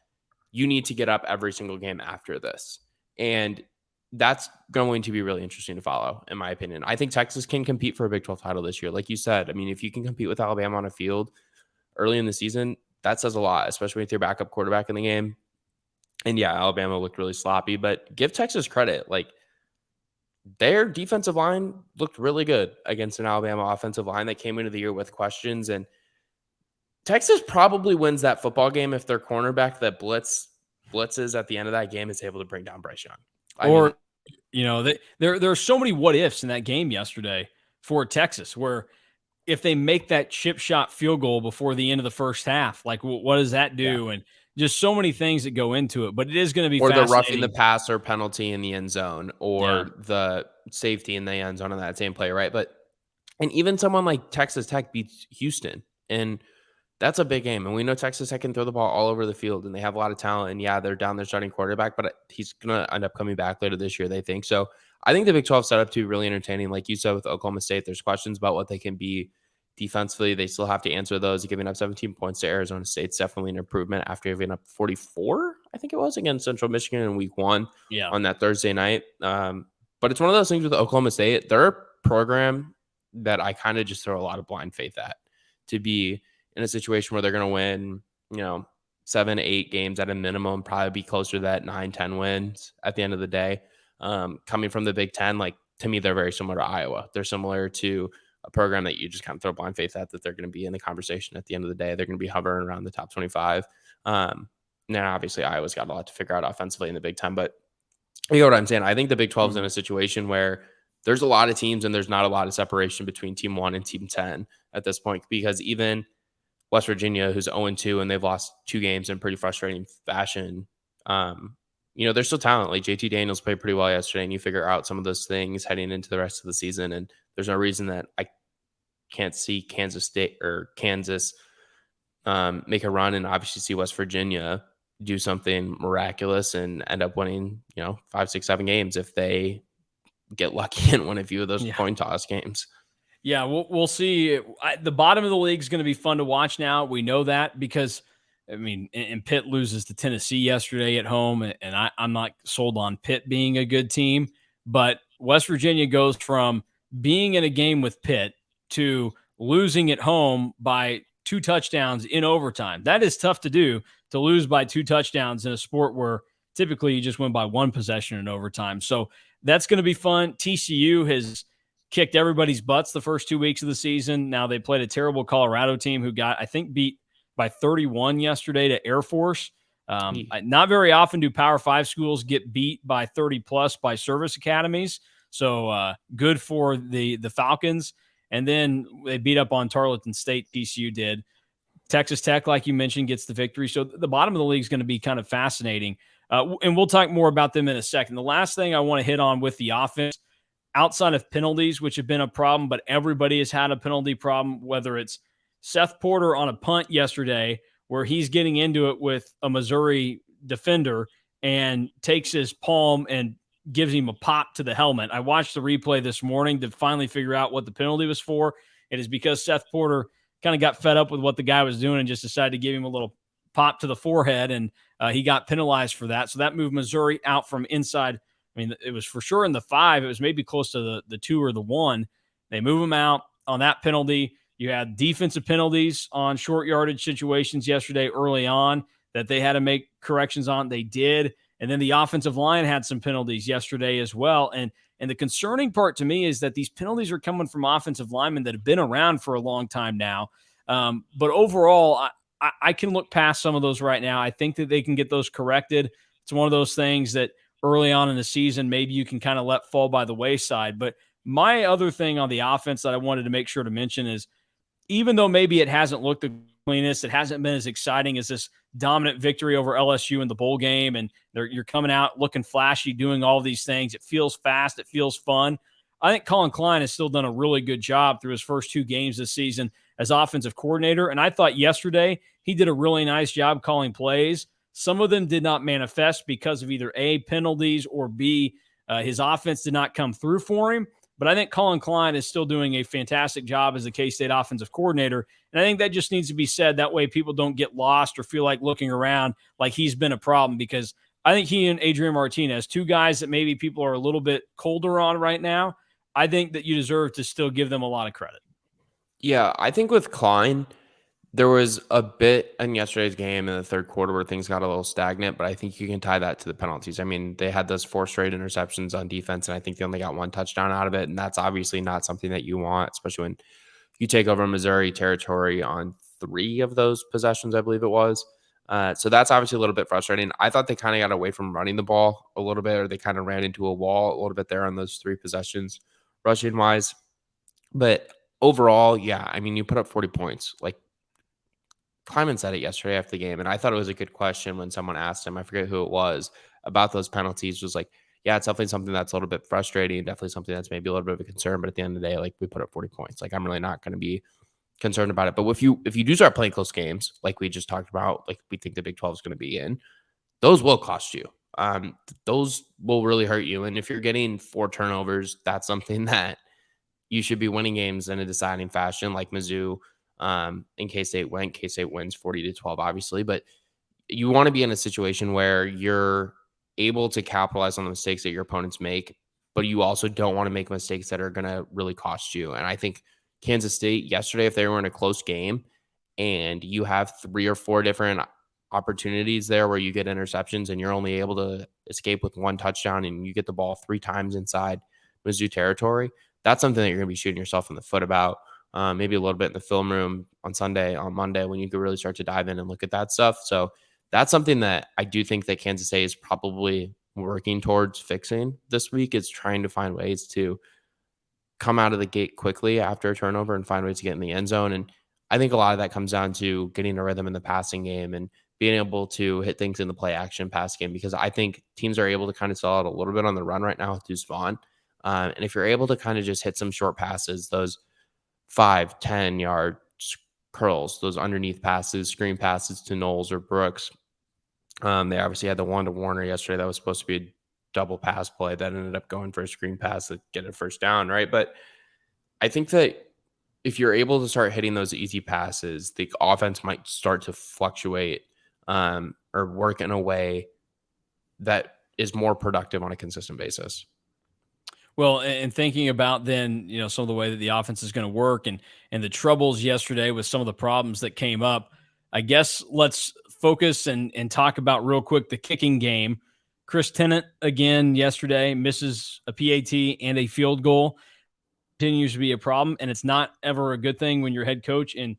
Speaker 2: you need to get up every single game after this. And that's going to be really interesting to follow, in my opinion. I think Texas can compete for a Big 12 title this year. Like you said, I mean, if you can compete with Alabama on a field early in the season, that says a lot, especially with your backup quarterback in the game. And yeah, Alabama looked really sloppy, but give Texas credit. Like, their defensive line looked really good against an Alabama offensive line that came into the year with questions. And Texas probably wins that football game if their cornerback that blitzes at the end of that game is able to bring down Bryce Young.
Speaker 1: There are so many what ifs in that game yesterday for Texas, where if they make that chip shot field goal before the end of the first half, like what does that do? Yeah. And just so many things that go into it, but it is going to be fascinating.
Speaker 2: Or the roughing the passer penalty in the end zone, or the safety in the end zone on that same play, right? And even someone like Texas Tech beats Houston, and that's a big game. And we know Texas Tech can throw the ball all over the field, and they have a lot of talent. And yeah, they're down their starting quarterback, but he's going to end up coming back later this year, they think. So I think the Big 12 set up to be really entertaining. Like you said with Oklahoma State, there's questions about what they can be defensively, they still have to answer those. Giving up 17 points to Arizona State's definitely an improvement after giving up 44, I think it was, against Central Michigan in week 1
Speaker 1: Yeah.
Speaker 2: on that Thursday night. But it's one of those things with Oklahoma State. They're a program that I kind of just throw a lot of blind faith at, to be in a situation where they're going to win, 7, 8 games at a minimum, probably be closer to that 9, 10 wins at the end of the day. Coming from the Big Ten, like, to me, they're very similar to Iowa. They're similar to a program that you just kind of throw blind faith at, that they're going to be in the conversation at the end of the day. They're going to be hovering around the top 25. Now, obviously, Iowa's got a lot to figure out offensively in the Big Ten, but you know what I'm saying? I think the Big 12 is in a situation where there's a lot of teams and there's not a lot of separation between Team 1 and Team 10 at this point, because even West Virginia, who's 0-2 and they've lost 2 games in pretty frustrating fashion, there's still talent. Like JT Daniels played pretty well yesterday, and you figure out some of those things heading into the rest of the season. And there's no reason that I can't see Kansas State or Kansas make a run, and obviously see West Virginia do something miraculous and end up winning, 5, 6, 7 games if they get lucky and win a few of those coin toss games.
Speaker 1: Yeah, we'll see. The bottom of the league is going to be fun to watch now. We know that because, and Pitt loses to Tennessee yesterday at home, and I'm not sold on Pitt being a good team. But West Virginia goes from being in a game with Pitt to losing at home by 2 touchdowns in overtime. That is tough to do, to lose by 2 touchdowns in a sport where typically you just win by 1 possession in overtime. So that's going to be fun. TCU has kicked everybody's butts the first 2 weeks of the season. Now they played a terrible Colorado team who got, I think, beat by 31 yesterday to Air Force. Not very often do Power 5 schools get beat by 30 plus by service academies. So good for the Falcons. And then they beat up on Tarleton State, TCU did. Texas Tech, like you mentioned, gets the victory. So the bottom of the league is going to be kind of fascinating. And we'll talk more about them in a second. The last thing I want to hit on with the offense, outside of penalties, which have been a problem, but everybody has had a penalty problem, whether it's Seth Porter on a punt yesterday where he's getting into it with a Missouri defender and takes his palm and gives him a pop to the helmet. I watched the replay this morning to finally figure out what the penalty was for. It is because Seth Porter kind of got fed up with what the guy was doing and just decided to give him a little pop to the forehead, and he got penalized for that. So that moved Missouri out from inside. It was for sure in the 5. It was maybe close to the 2 or the 1. They move him out on that penalty. You had defensive penalties on short yardage situations yesterday early on that they had to make corrections on. They did. And then the offensive line had some penalties yesterday as well. And the concerning part to me is that these penalties are coming from offensive linemen that have been around for a long time now. But overall, I can look past some of those right now. I think that they can get those corrected. It's one of those things that early on in the season, maybe you can kind of let fall by the wayside. But my other thing on the offense that I wanted to make sure to mention is, even though maybe it hasn't looked the cleanest, it hasn't been as exciting as this dominant victory over LSU in the bowl game, and you're coming out looking flashy, doing all these things. It feels fast. It feels fun. I think Colin Klein has still done a really good job through his first 2 games this season as offensive coordinator. And I thought yesterday he did a really nice job calling plays. Some of them did not manifest because of either A, penalties, or B, his offense did not come through for him. But I think Colin Klein is still doing a fantastic job as the K-State offensive coordinator. And I think that just needs to be said. That way people don't get lost or feel like looking around like he's been a problem, because I think he and Adrian Martinez, 2 guys that maybe people are a little bit colder on right now, I think that you deserve to still give them a lot of credit.
Speaker 2: Yeah, I think with Klein, there was a bit in yesterday's game in the third quarter where things got a little stagnant, but I think you can tie that to the penalties. They had those 4 straight interceptions on defense, and I think they only got 1 touchdown out of it. And that's obviously not something that you want, especially when you take over Missouri territory on 3 of those possessions, I believe it was. So that's obviously a little bit frustrating. I thought they kind of got away from running the ball a little bit, or they kind of ran into a wall a little bit there on those 3 possessions, rushing wise. But overall, yeah, you put up 40 points. Like, Klieman said it yesterday after the game, and I thought it was a good question when someone asked him, I forget who it was, about those penalties. Was like, yeah, it's definitely something that's a little bit frustrating, definitely something that's maybe a little bit of a concern, but at the end of the day, like, we put up 40 points. Like, I'm really not going to be concerned about it. But if you do start playing close games, like we just talked about, like we think the Big 12 is going to be in, those will cost you. Those will really hurt you. And if you're getting 4 turnovers, that's something that you should be winning games in a deciding fashion, like Mizzou and K-State went. K-State wins 40-12, obviously, but you want to be in a situation where you're able to capitalize on the mistakes that your opponents make, but you also don't want to make mistakes that are going to really cost you. And I think Kansas State yesterday, if they were in a close game and you have 3 or 4 different opportunities there where you get interceptions and you're only able to escape with 1 touchdown and you get the ball 3 times inside Mizzou territory, that's something that you're going to be shooting yourself in the foot about. Maybe a little bit in the film room on Monday, when you could really start to dive in and look at that stuff. So that's something that I do think that Kansas State is probably working towards fixing this week, is trying to find ways to come out of the gate quickly after a turnover and find ways to get in the end zone. And I think a lot of that comes down to getting a rhythm in the passing game and being able to hit things in the play action pass game, because I think teams are able to kind of sell out a little bit on the run right now with Deuce Vaughn. And if you're able to kind of just hit some short passes, those 5-10 yard curls, those underneath passes, screen passes to Knowles or Brooks. They obviously had the one to Warner yesterday that was supposed to be a double pass play that ended up going for a screen pass to get a first down, right? But I think that if you're able to start hitting those easy passes, the offense might start to fluctuate or work in a way that is more productive on a consistent basis.
Speaker 1: Well, and thinking about then, some of the way that the offense is going to work and the troubles yesterday with some of the problems that came up, I guess let's focus and talk about real quick the kicking game. Chris Tennant again yesterday misses a PAT and a field goal. Continues to be a problem, and it's not ever a good thing when your head coach in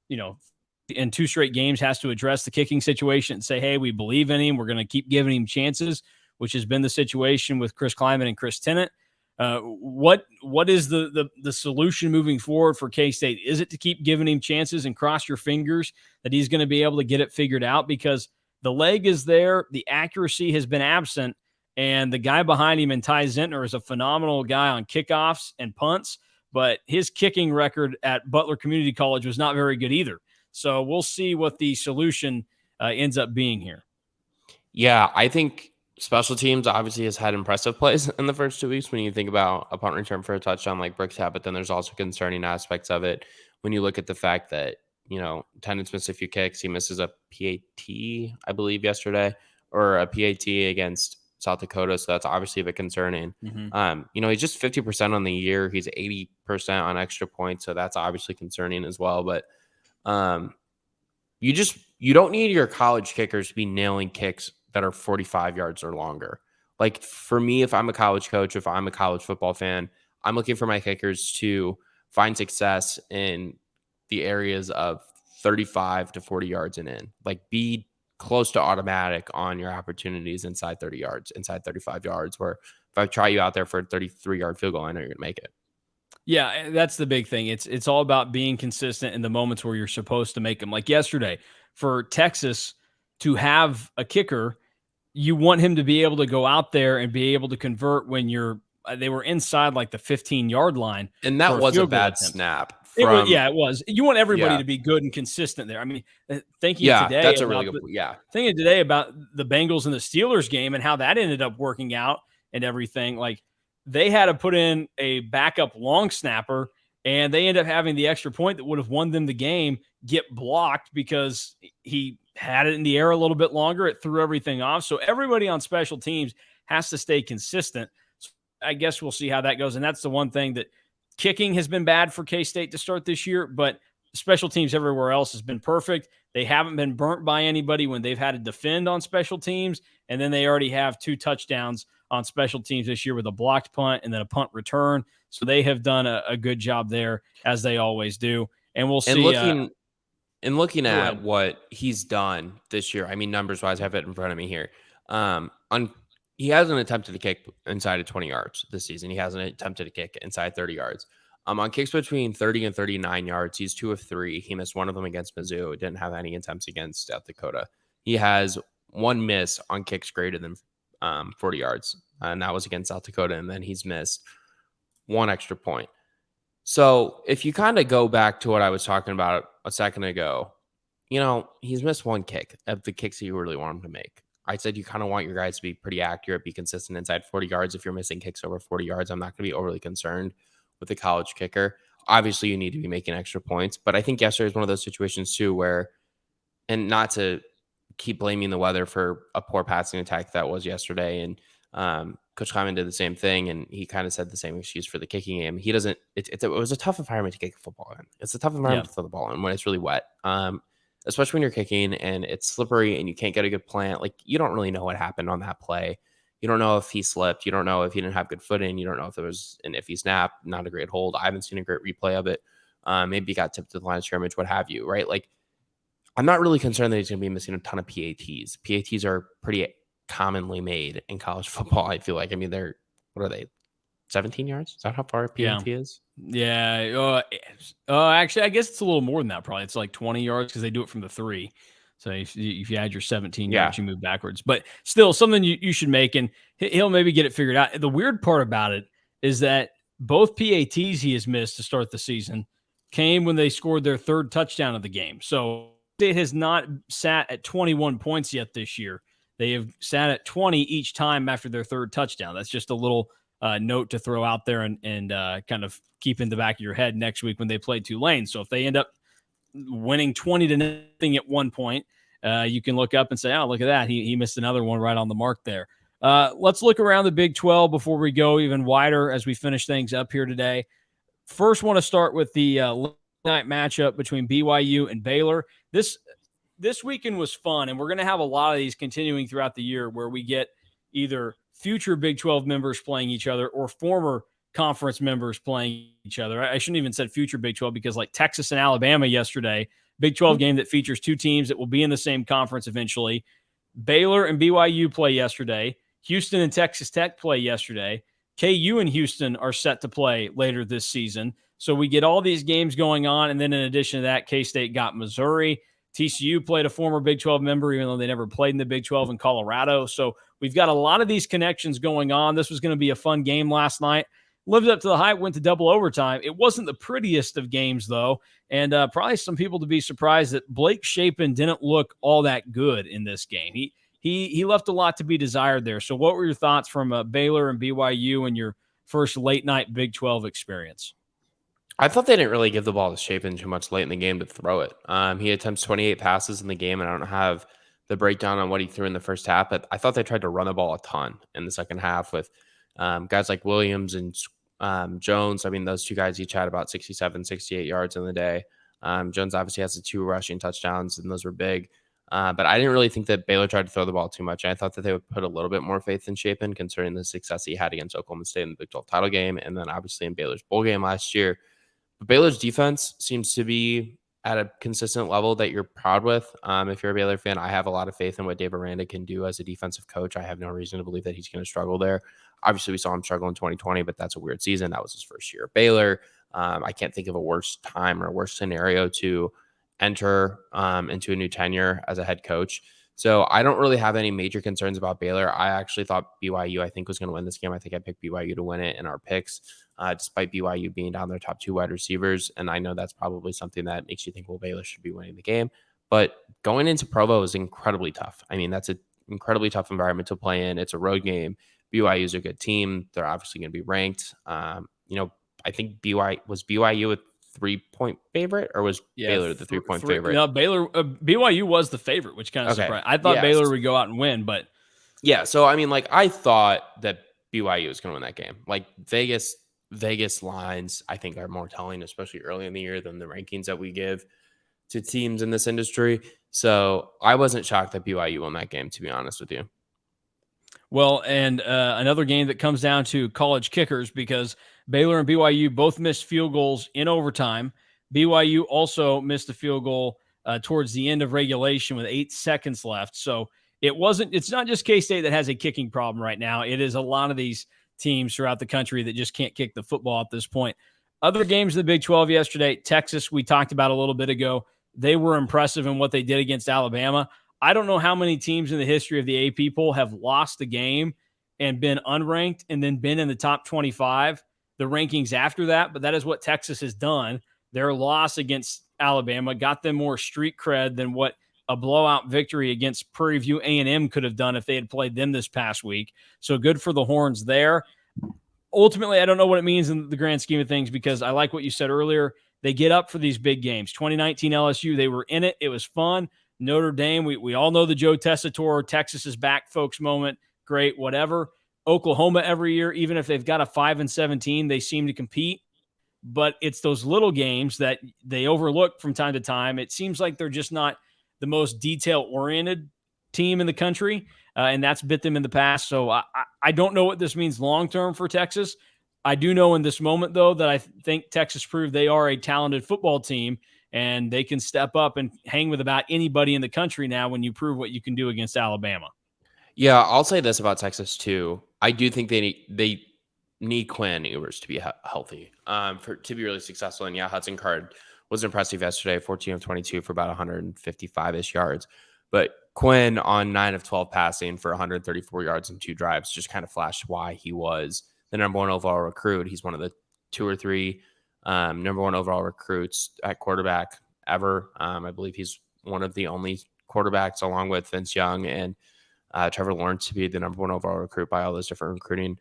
Speaker 1: 2 straight games has to address the kicking situation and say, hey, we believe in him. We're going to keep giving him chances, which has been the situation with Chris Klieman and Chris Tennant. What is the solution moving forward for K-State? Is it to keep giving him chances and cross your fingers that he's going to be able to get it figured out? Because the leg is there, the accuracy has been absent, and the guy behind him, Ty Zentner, is a phenomenal guy on kickoffs and punts, but his kicking record at Butler Community College was not very good either. So we'll see what the solution ends up being here.
Speaker 2: Yeah, I think special teams obviously has had impressive plays in the first 2 weeks when you think about a punt return for a touchdown like Brooks had, but then there's also concerning aspects of it when you look at the fact that, Tennant's missed a few kicks. He misses a PAT, I believe, yesterday, or a PAT against South Dakota. So that's obviously a bit concerning.
Speaker 1: Mm-hmm.
Speaker 2: He's just 50% on the year. He's 80% on extra points. So that's obviously concerning as well. But you don't need your college kickers to be nailing kicks that are 45 yards or longer. Like for me, if I'm a college coach, if I'm a college football fan, I'm looking for my kickers to find success in the areas of 35 to 40 yards and in. Like be close to automatic on your opportunities inside 30 yards, inside 35 yards, where if I try you out there for a 33-yard field goal, I know you're going to make it.
Speaker 1: Yeah, that's the big thing. It's all about being consistent in the moments where you're supposed to make them. Like yesterday, for Texas to have a kicker, you want him to be able to go out there and be able to convert when they were inside like the 15-yard line.
Speaker 2: And that was a bad snap.
Speaker 1: It was. You want everybody to be good and consistent there. I mean, thinking
Speaker 2: that's a really good point.
Speaker 1: Thinking today about the Bengals and the Steelers game and how that ended up working out and everything, like they had to put in a backup long snapper and they ended up having the extra point that would have won them the game get blocked because he had it in the air a little bit longer. It threw everything off. So everybody on special teams has to stay consistent. So I guess we'll see how that goes. And that's the one thing that kicking has been bad for K-State to start this year, but special teams everywhere else has been perfect. They haven't been burnt by anybody when they've had to defend on special teams. And then they already have 2 touchdowns on special teams this year with a blocked punt and then a punt return. So they have done a good job there, as they always do. And we'll see.
Speaker 2: Looking at what he's done this year, I mean, numbers wise, I have it in front of me here. He hasn't attempted to kick inside of 20 yards this season. He hasn't attempted to kick inside 30 yards. On kicks between 30 and 39 yards, he's 2 of 3. He missed one of them against Mizzou. Didn't have any attempts against South Dakota. He has 1 miss on kicks greater than 40 yards, and that was against South Dakota. And then he's missed 1 extra point. So if you kind of go back to what I was talking about a second ago, he's missed 1 kick of the kicks that you really want him to make. I said you kind of want your guys to be pretty accurate, be consistent inside 40 yards. If you're missing kicks over 40 yards, I'm not going to be overly concerned with the college kicker. Obviously, you need to be making extra points, but I think yesterday was one of those situations too where, and not to keep blaming the weather for a poor passing attack that was yesterday. And Coach Klieman did the same thing, and he kind of said the same excuse for the kicking game. He doesn't. It was a tough environment to kick a football in. It's a tough environment to throw the ball in when it's really wet, especially when you're kicking and it's slippery and you can't get a good plant. Like, you don't really know what happened on that play. You don't know if he slipped. You don't know if he didn't have good footing. You don't know if there was an iffy snap, not a great hold. I haven't seen a great replay of it. Maybe he got tipped to the line of scrimmage, what have you, right? Like, I'm not really concerned that he's going to be missing a ton of PATs. PATs are pretty commonly made in college football, I feel like. I mean, what are they, 17 yards? Is that how far a PAT is?
Speaker 1: Yeah. Actually, I guess it's a little more than that probably. It's like 20 yards because they do it from the 3. So if you add your 17 yards, you move backwards. But still, something you should make, and he'll maybe get it figured out. The weird part about it is that both PATs he has missed to start the season came when they scored their 3rd touchdown of the game. So it has not sat at 21 points yet this year. They have sat at 20 each time after their 3rd touchdown. That's just a little note to throw out there and kind of keep in the back of your head next week when they play Tulane. So if they end up winning 20-0 at one point, you can look up and say, oh, look at that. He missed another one right on the mark there. Let's look around the Big 12 before we go even wider as we finish things up here today. First, want to start with the night matchup between BYU and Baylor. This weekend was fun, and we're going to have a lot of these continuing throughout the year where we get either future Big 12 members playing each other or former conference members playing each other. I shouldn't even said future Big 12 because like Texas and Alabama yesterday, Big 12 game that features 2 teams that will be in the same conference eventually. Baylor and BYU play yesterday. Houston and Texas Tech play yesterday. KU and Houston are set to play later this season. So we get all these games going on. And then in addition to that, K-State got Missouri. TCU played a former Big 12 member, even though they never played in the Big 12 in Colorado. So we've got a lot of these connections going on. This was going to be a fun game last night. Lived up to the hype, went to double overtime. It wasn't the prettiest of games, though, and probably some people to be surprised that Blake Shapen didn't look all that good in this game. He left a lot to be desired there. So what were your thoughts from Baylor and BYU and your first late-night Big 12 experience?
Speaker 2: I thought they didn't really give the ball to Shapen too much late in the game to throw it. He attempts 28 passes in the game, and I don't have the breakdown on what he threw in the first half, but I thought they tried to run the ball a ton in the second half with guys like Williams and Jones. I mean, those 2 guys each had about 67, 68 yards in the day. Jones obviously has the 2 rushing touchdowns, and those were big. But I didn't really think that Baylor tried to throw the ball too much. I thought that they would put a little bit more faith in Shapen, considering the success he had against Oklahoma State in the Big 12 title game, and then obviously in Baylor's bowl game last year. But Baylor's defense seems to be at a consistent level that you're proud with. If you're a Baylor fan, I have a lot of faith in what Dave Aranda can do as a defensive coach. I have no reason to believe that he's going to struggle there. Obviously, we saw him struggle in 2020, but that's a weird season. That was his first year at Baylor. I can't think of a worse time or a worse scenario to enter into a new tenure as a head coach. So I don't really have any major concerns about Baylor. I actually thought BYU, I think, was going to win this game. I think I picked BYU to win it in our picks, despite BYU being down their top 2 wide receivers. And I know that's probably something that makes you think, well, Baylor should be winning the game. But going into Provo is incredibly tough. I mean, that's an incredibly tough environment to play in. It's a road game. BYU is a good team. They're obviously going to be ranked. I think BYU a 3-point favorite, or was Baylor the 3-point favorite?
Speaker 1: No, BYU was the favorite, which kind of surprised. I thought Baylor would go out and win, but
Speaker 2: so I mean, like, I thought that BYU was going to win that game. Like, Vegas lines, I think, are more telling, especially early in the year, than the rankings that we give to teams in this industry. So I wasn't shocked that BYU won that game, to be honest with you.
Speaker 1: Well, and another game that comes down to college kickers, because Baylor and BYU both missed field goals in overtime. BYU also missed a field goal towards the end of regulation with 8 seconds left. So it's not just K-State that has a kicking problem right now. It is a lot of these teams throughout the country that just can't kick the football at this point. Other games of the Big 12 yesterday, Texas, we talked about a little bit ago. They were impressive in what they did against Alabama. I don't know how many teams in the history of the AP poll have lost a game and been unranked and then been in the top 25, the rankings after that, but that is what Texas has done. Their loss against Alabama got them more street cred than what a blowout victory against Prairie View A&M could have done if they had played them this past week. So good for the Horns there. ultimately, I don't know what it means in the grand scheme of things, because I like what you said earlier. They get up for these big games. 2019 LSU, they were in it. It was fun. Notre Dame, we all know the Joe Tessitore, Texas is back, folks moment. Great, whatever. Oklahoma every year, even if they've got a 5-17, they seem to compete. But it's those little games that they overlook from time to time. It seems like they're just not the most detail-oriented team in the country, and that's bit them in the past. So I don't know what this means long-term for Texas. I do know in this moment, though, that I think Texas proved they are a talented football team, and they can step up and hang with about anybody in the country now when you prove what you can do against Alabama.
Speaker 2: Yeah, I'll say this about Texas too. I do think they need Quinn Ewers to be healthy to be really successful. And yeah, Hudson Card was impressive yesterday, 14 of 22 for about 155-ish yards. But Quinn on 9 of 12 passing for 134 yards and 2 drives just kind of flashed why he was the number 1 overall recruit. He's one of the 2 or 3 number 1 overall recruits at quarterback ever. I believe he's one of the only quarterbacks, along with Vince Young and Trevor Lawrence, to be the number 1 overall recruit by all those different recruiting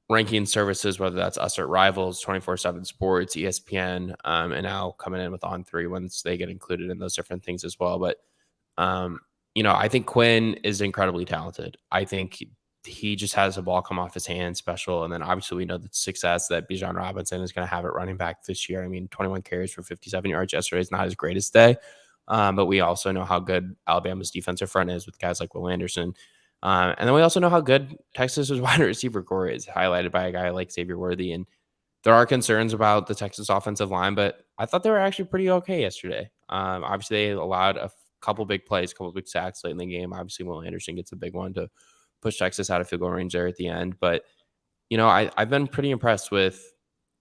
Speaker 2: ranking services, whether that's us at Rivals, 24/7 Sports, ESPN, and now coming in with On3 once they get included in those different things as well. But, I think Quinn is incredibly talented. I think he just has a ball come off his hand special. And then obviously we know the success that Bijan Robinson is going to have at running back this year. I mean, 21 carries for 57 yards yesterday is not his greatest day. But we also know how good Alabama's defensive front is with guys like Will Anderson. And then we also know how good Texas's wide receiver core is, highlighted by a guy like Xavier Worthy. And there are concerns about the Texas offensive line, but I thought they were actually pretty okay yesterday. Obviously, they allowed a couple big plays, a couple big sacks late in the game. Obviously, Will Anderson gets a big one to push Texas out of field goal range there at the end. But, I've been pretty impressed with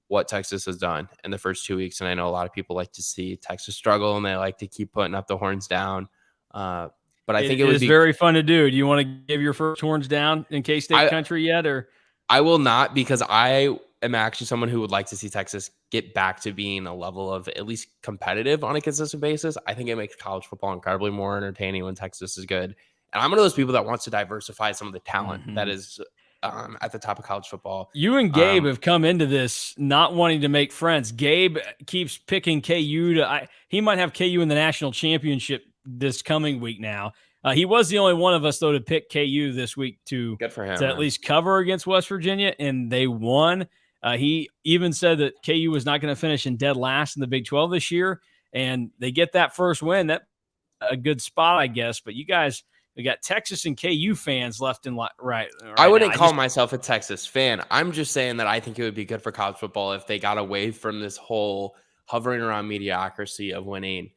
Speaker 2: what Texas has done in the first 2 weeks. And I know a lot of people like to see Texas struggle and they like to keep putting up the horns down. But I think it would be
Speaker 1: very fun to do. Do you want to give your first horns down in K-State country yet? Or
Speaker 2: I will not, because I am actually someone who would like to see Texas get back to being a level of at least competitive on a consistent basis. I think it makes college football incredibly more entertaining when Texas is good. And I'm one of those people that wants to diversify some of the talent that is at the top of college football.
Speaker 1: You and Gabe have come into this not wanting to make friends. Gabe keeps picking KU he might have KU in the national championship this coming week now. He was the only one of us, though, to pick KU this week to at least cover against West Virginia, and they won. He even said that KU was not going to finish in dead last in the Big 12 this year, and they get that first win. That's a good spot, I guess. But you guys, we got Texas and KU fans left and right.
Speaker 2: I wouldn't call myself a Texas fan. I'm just saying that I think it would be good for college football if they got away from this whole hovering around mediocrity of winning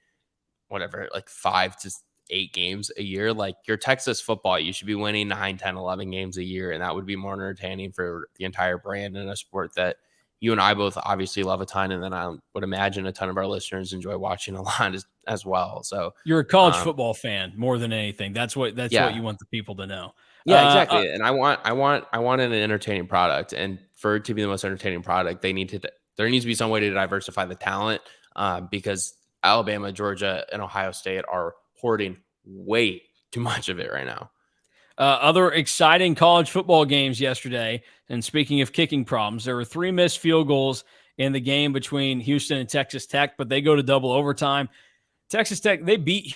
Speaker 2: whatever, like 5 to 8 games a year. Like, your Texas football, you should be winning 9, 10, 11 games a year. And that would be more entertaining for the entire brand in a sport that you and I both obviously love a ton. And then I would imagine a ton of our listeners enjoy watching a lot as well. So
Speaker 1: you're a college football fan more than anything. That's what you want the people to know.
Speaker 2: Yeah, exactly. And I want an entertaining product, and for it to be the most entertaining product, there needs to be some way to diversify the talent, because Alabama, Georgia, and Ohio State are hoarding way too much of it right now.
Speaker 1: Other exciting college football games yesterday. And speaking of kicking problems, there were 3 missed field goals in the game between Houston and Texas Tech, but they go to double overtime. Texas Tech, they beat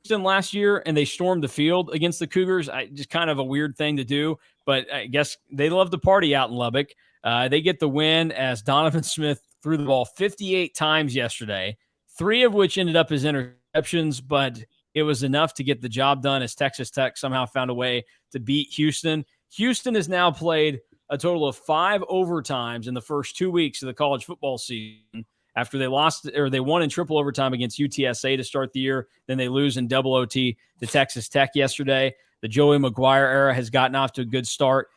Speaker 1: Houston last year and they stormed the field against the Cougars. Just kind of a weird thing to do, but I guess they love to party out in Lubbock. They get the win as Donovan Smith threw the ball 58 times yesterday, 3 of which ended up as interceptions, but it was enough to get the job done as Texas Tech somehow found a way to beat Houston. Houston has now played a total of 5 overtimes in the first 2 weeks of the college football season after they won in triple overtime against UTSA to start the year. Then they lose in double OT to Texas Tech yesterday. The Joey McGuire era has gotten off to a good start.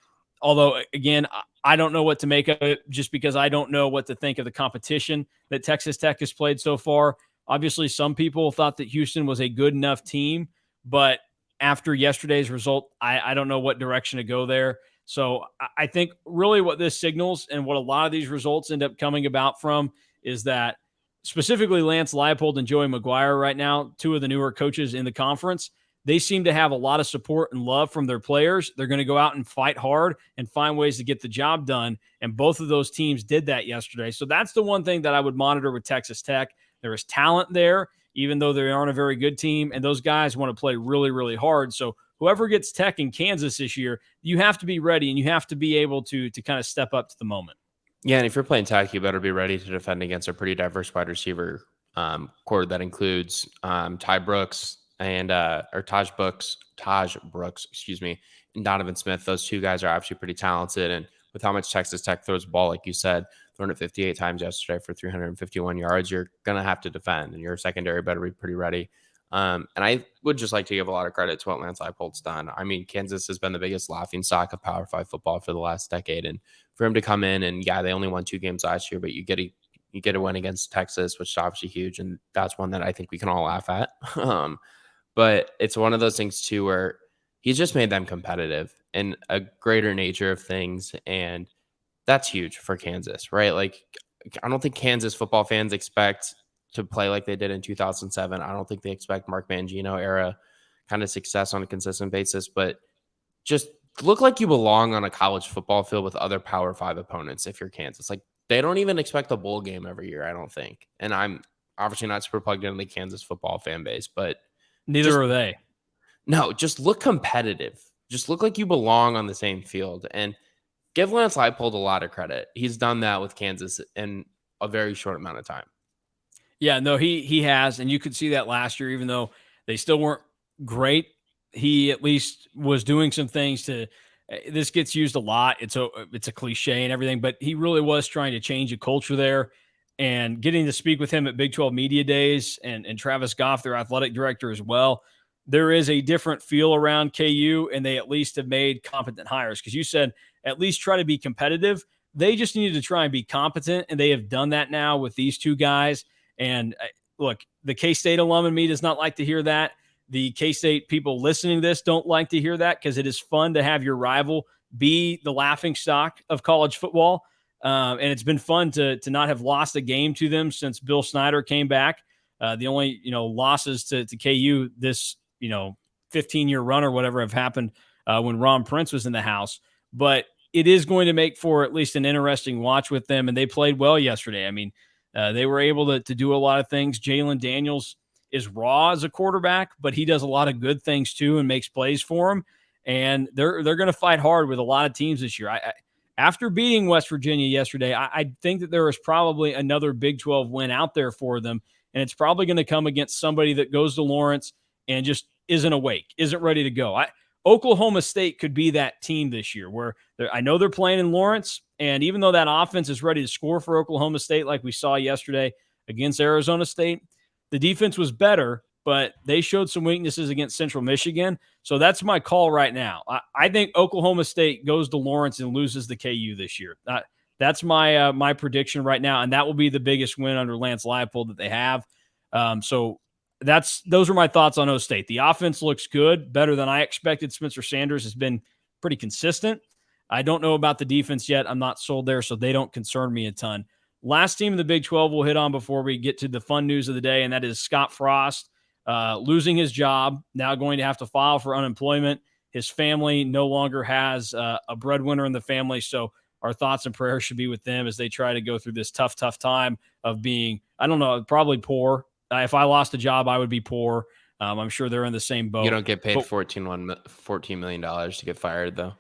Speaker 1: Although, again, I don't know what to make of it just because I don't know what to think of the competition that Texas Tech has played so far. Obviously, some people thought that Houston was a good enough team, but after yesterday's result, I don't know what direction to go there. So I think really what this signals and what a lot of these results end up coming about from is that specifically Lance Leipold and Joey McGuire right now, 2 of the newer coaches in the conference, they seem to have a lot of support and love from their players. They're going to go out and fight hard and find ways to get the job done. And both of those teams did that yesterday. So that's the one thing that I would monitor with Texas Tech. There is talent there, even though they aren't a very good team. And those guys want to play really, really hard. So whoever gets Tech in Kansas this year, you have to be ready and you have to be able to kind of step up to the moment.
Speaker 2: Yeah, and if you're playing Tech, you better be ready to defend against a pretty diverse wide receiver core that includes Ty Brooks and or Taj Brooks, excuse me, and Donovan Smith. Those two guys are actually pretty talented, and with how much Texas Tech throws the ball, like you said, throwing it 58 times yesterday for 351 yards, you're gonna have to defend, and your secondary better be pretty ready. And I would just like to give a lot of credit to what Lance Leipold's done. I mean, Kansas has been the biggest laughingstock of Power 5 football for the last decade, and for him to come in and they only won 2 games last year, but you get a win against Texas, which is obviously huge, and that's one that I think we can all laugh at. But it's one of those things too where he's just made them competitive in a greater nature of things, and that's huge for Kansas, right? Like, I don't think Kansas football fans expect to play like they did in 2007. I don't think they expect Mark Mangino era kind of success on a consistent basis, but just look like you belong on a college football field with other Power 5 opponents if you're Kansas. Like, they don't even expect a bowl game every year, I don't think. And I'm obviously not super plugged into the Kansas football fan base, but
Speaker 1: neither are they.
Speaker 2: No, just look competitive. Just look like you belong on the same field. And give Lance Leipold a lot of credit. He's done that with Kansas in a very short amount of time.
Speaker 1: Yeah, no, he has, and you could see that last year, even though they still weren't great. He at least was doing some things to. This gets used a lot. It's a cliche and everything, but he really was trying to change a culture there. And getting to speak with him at Big 12 Media Days and Travis Goff, their athletic director as well, there is a different feel around KU, and they at least have made competent hires. Because you said at least try to be competitive. They just needed to try and be competent, and they have done that now with these two guys. And look, the K-State alum in me does not like to hear that. The K-State people listening to this don't like to hear that because it is fun to have your rival be the laughing stock of college football. And it's been fun to not have lost a game to them since Bill Snyder came back. The only, losses to KU this, 15-year run or whatever have happened when Ron Prince was in the house. But it is going to make for at least an interesting watch with them. And they played well yesterday. I mean, they were able to do a lot of things. Jalen Daniels is raw as a quarterback, but he does a lot of good things too and makes plays for him. And they're going to fight hard with a lot of teams this year. After beating West Virginia yesterday, I think that there is probably another Big 12 win out there for them, and it's probably going to come against somebody that goes to Lawrence and just isn't awake, isn't ready to go. Oklahoma State could be that team this year where I know they're playing in Lawrence, and even though that offense is ready to score for Oklahoma State like we saw yesterday against Arizona State, the defense was better, but they showed some weaknesses against Central Michigan. So that's my call right now. I think Oklahoma State goes to Lawrence and loses the KU this year. That's my prediction right now, and that will be the biggest win under Lance Leipold that they have. So those are my thoughts on O State. The offense looks good, better than I expected. Spencer Sanders has been pretty consistent. I don't know about the defense yet. I'm not sold there, so they don't concern me a ton. Last team in the Big 12 we'll hit on before we get to the fun news of the day, and that is Scott Frost losing his job, now going to have to file for unemployment. His family no longer has a breadwinner in the family, so our thoughts and prayers should be with them as they try to go through this tough time of being, I don't know, probably poor. If I lost a job, I would be poor. I'm sure they're in the same boat.
Speaker 2: You don't get paid $14 million to get fired, though.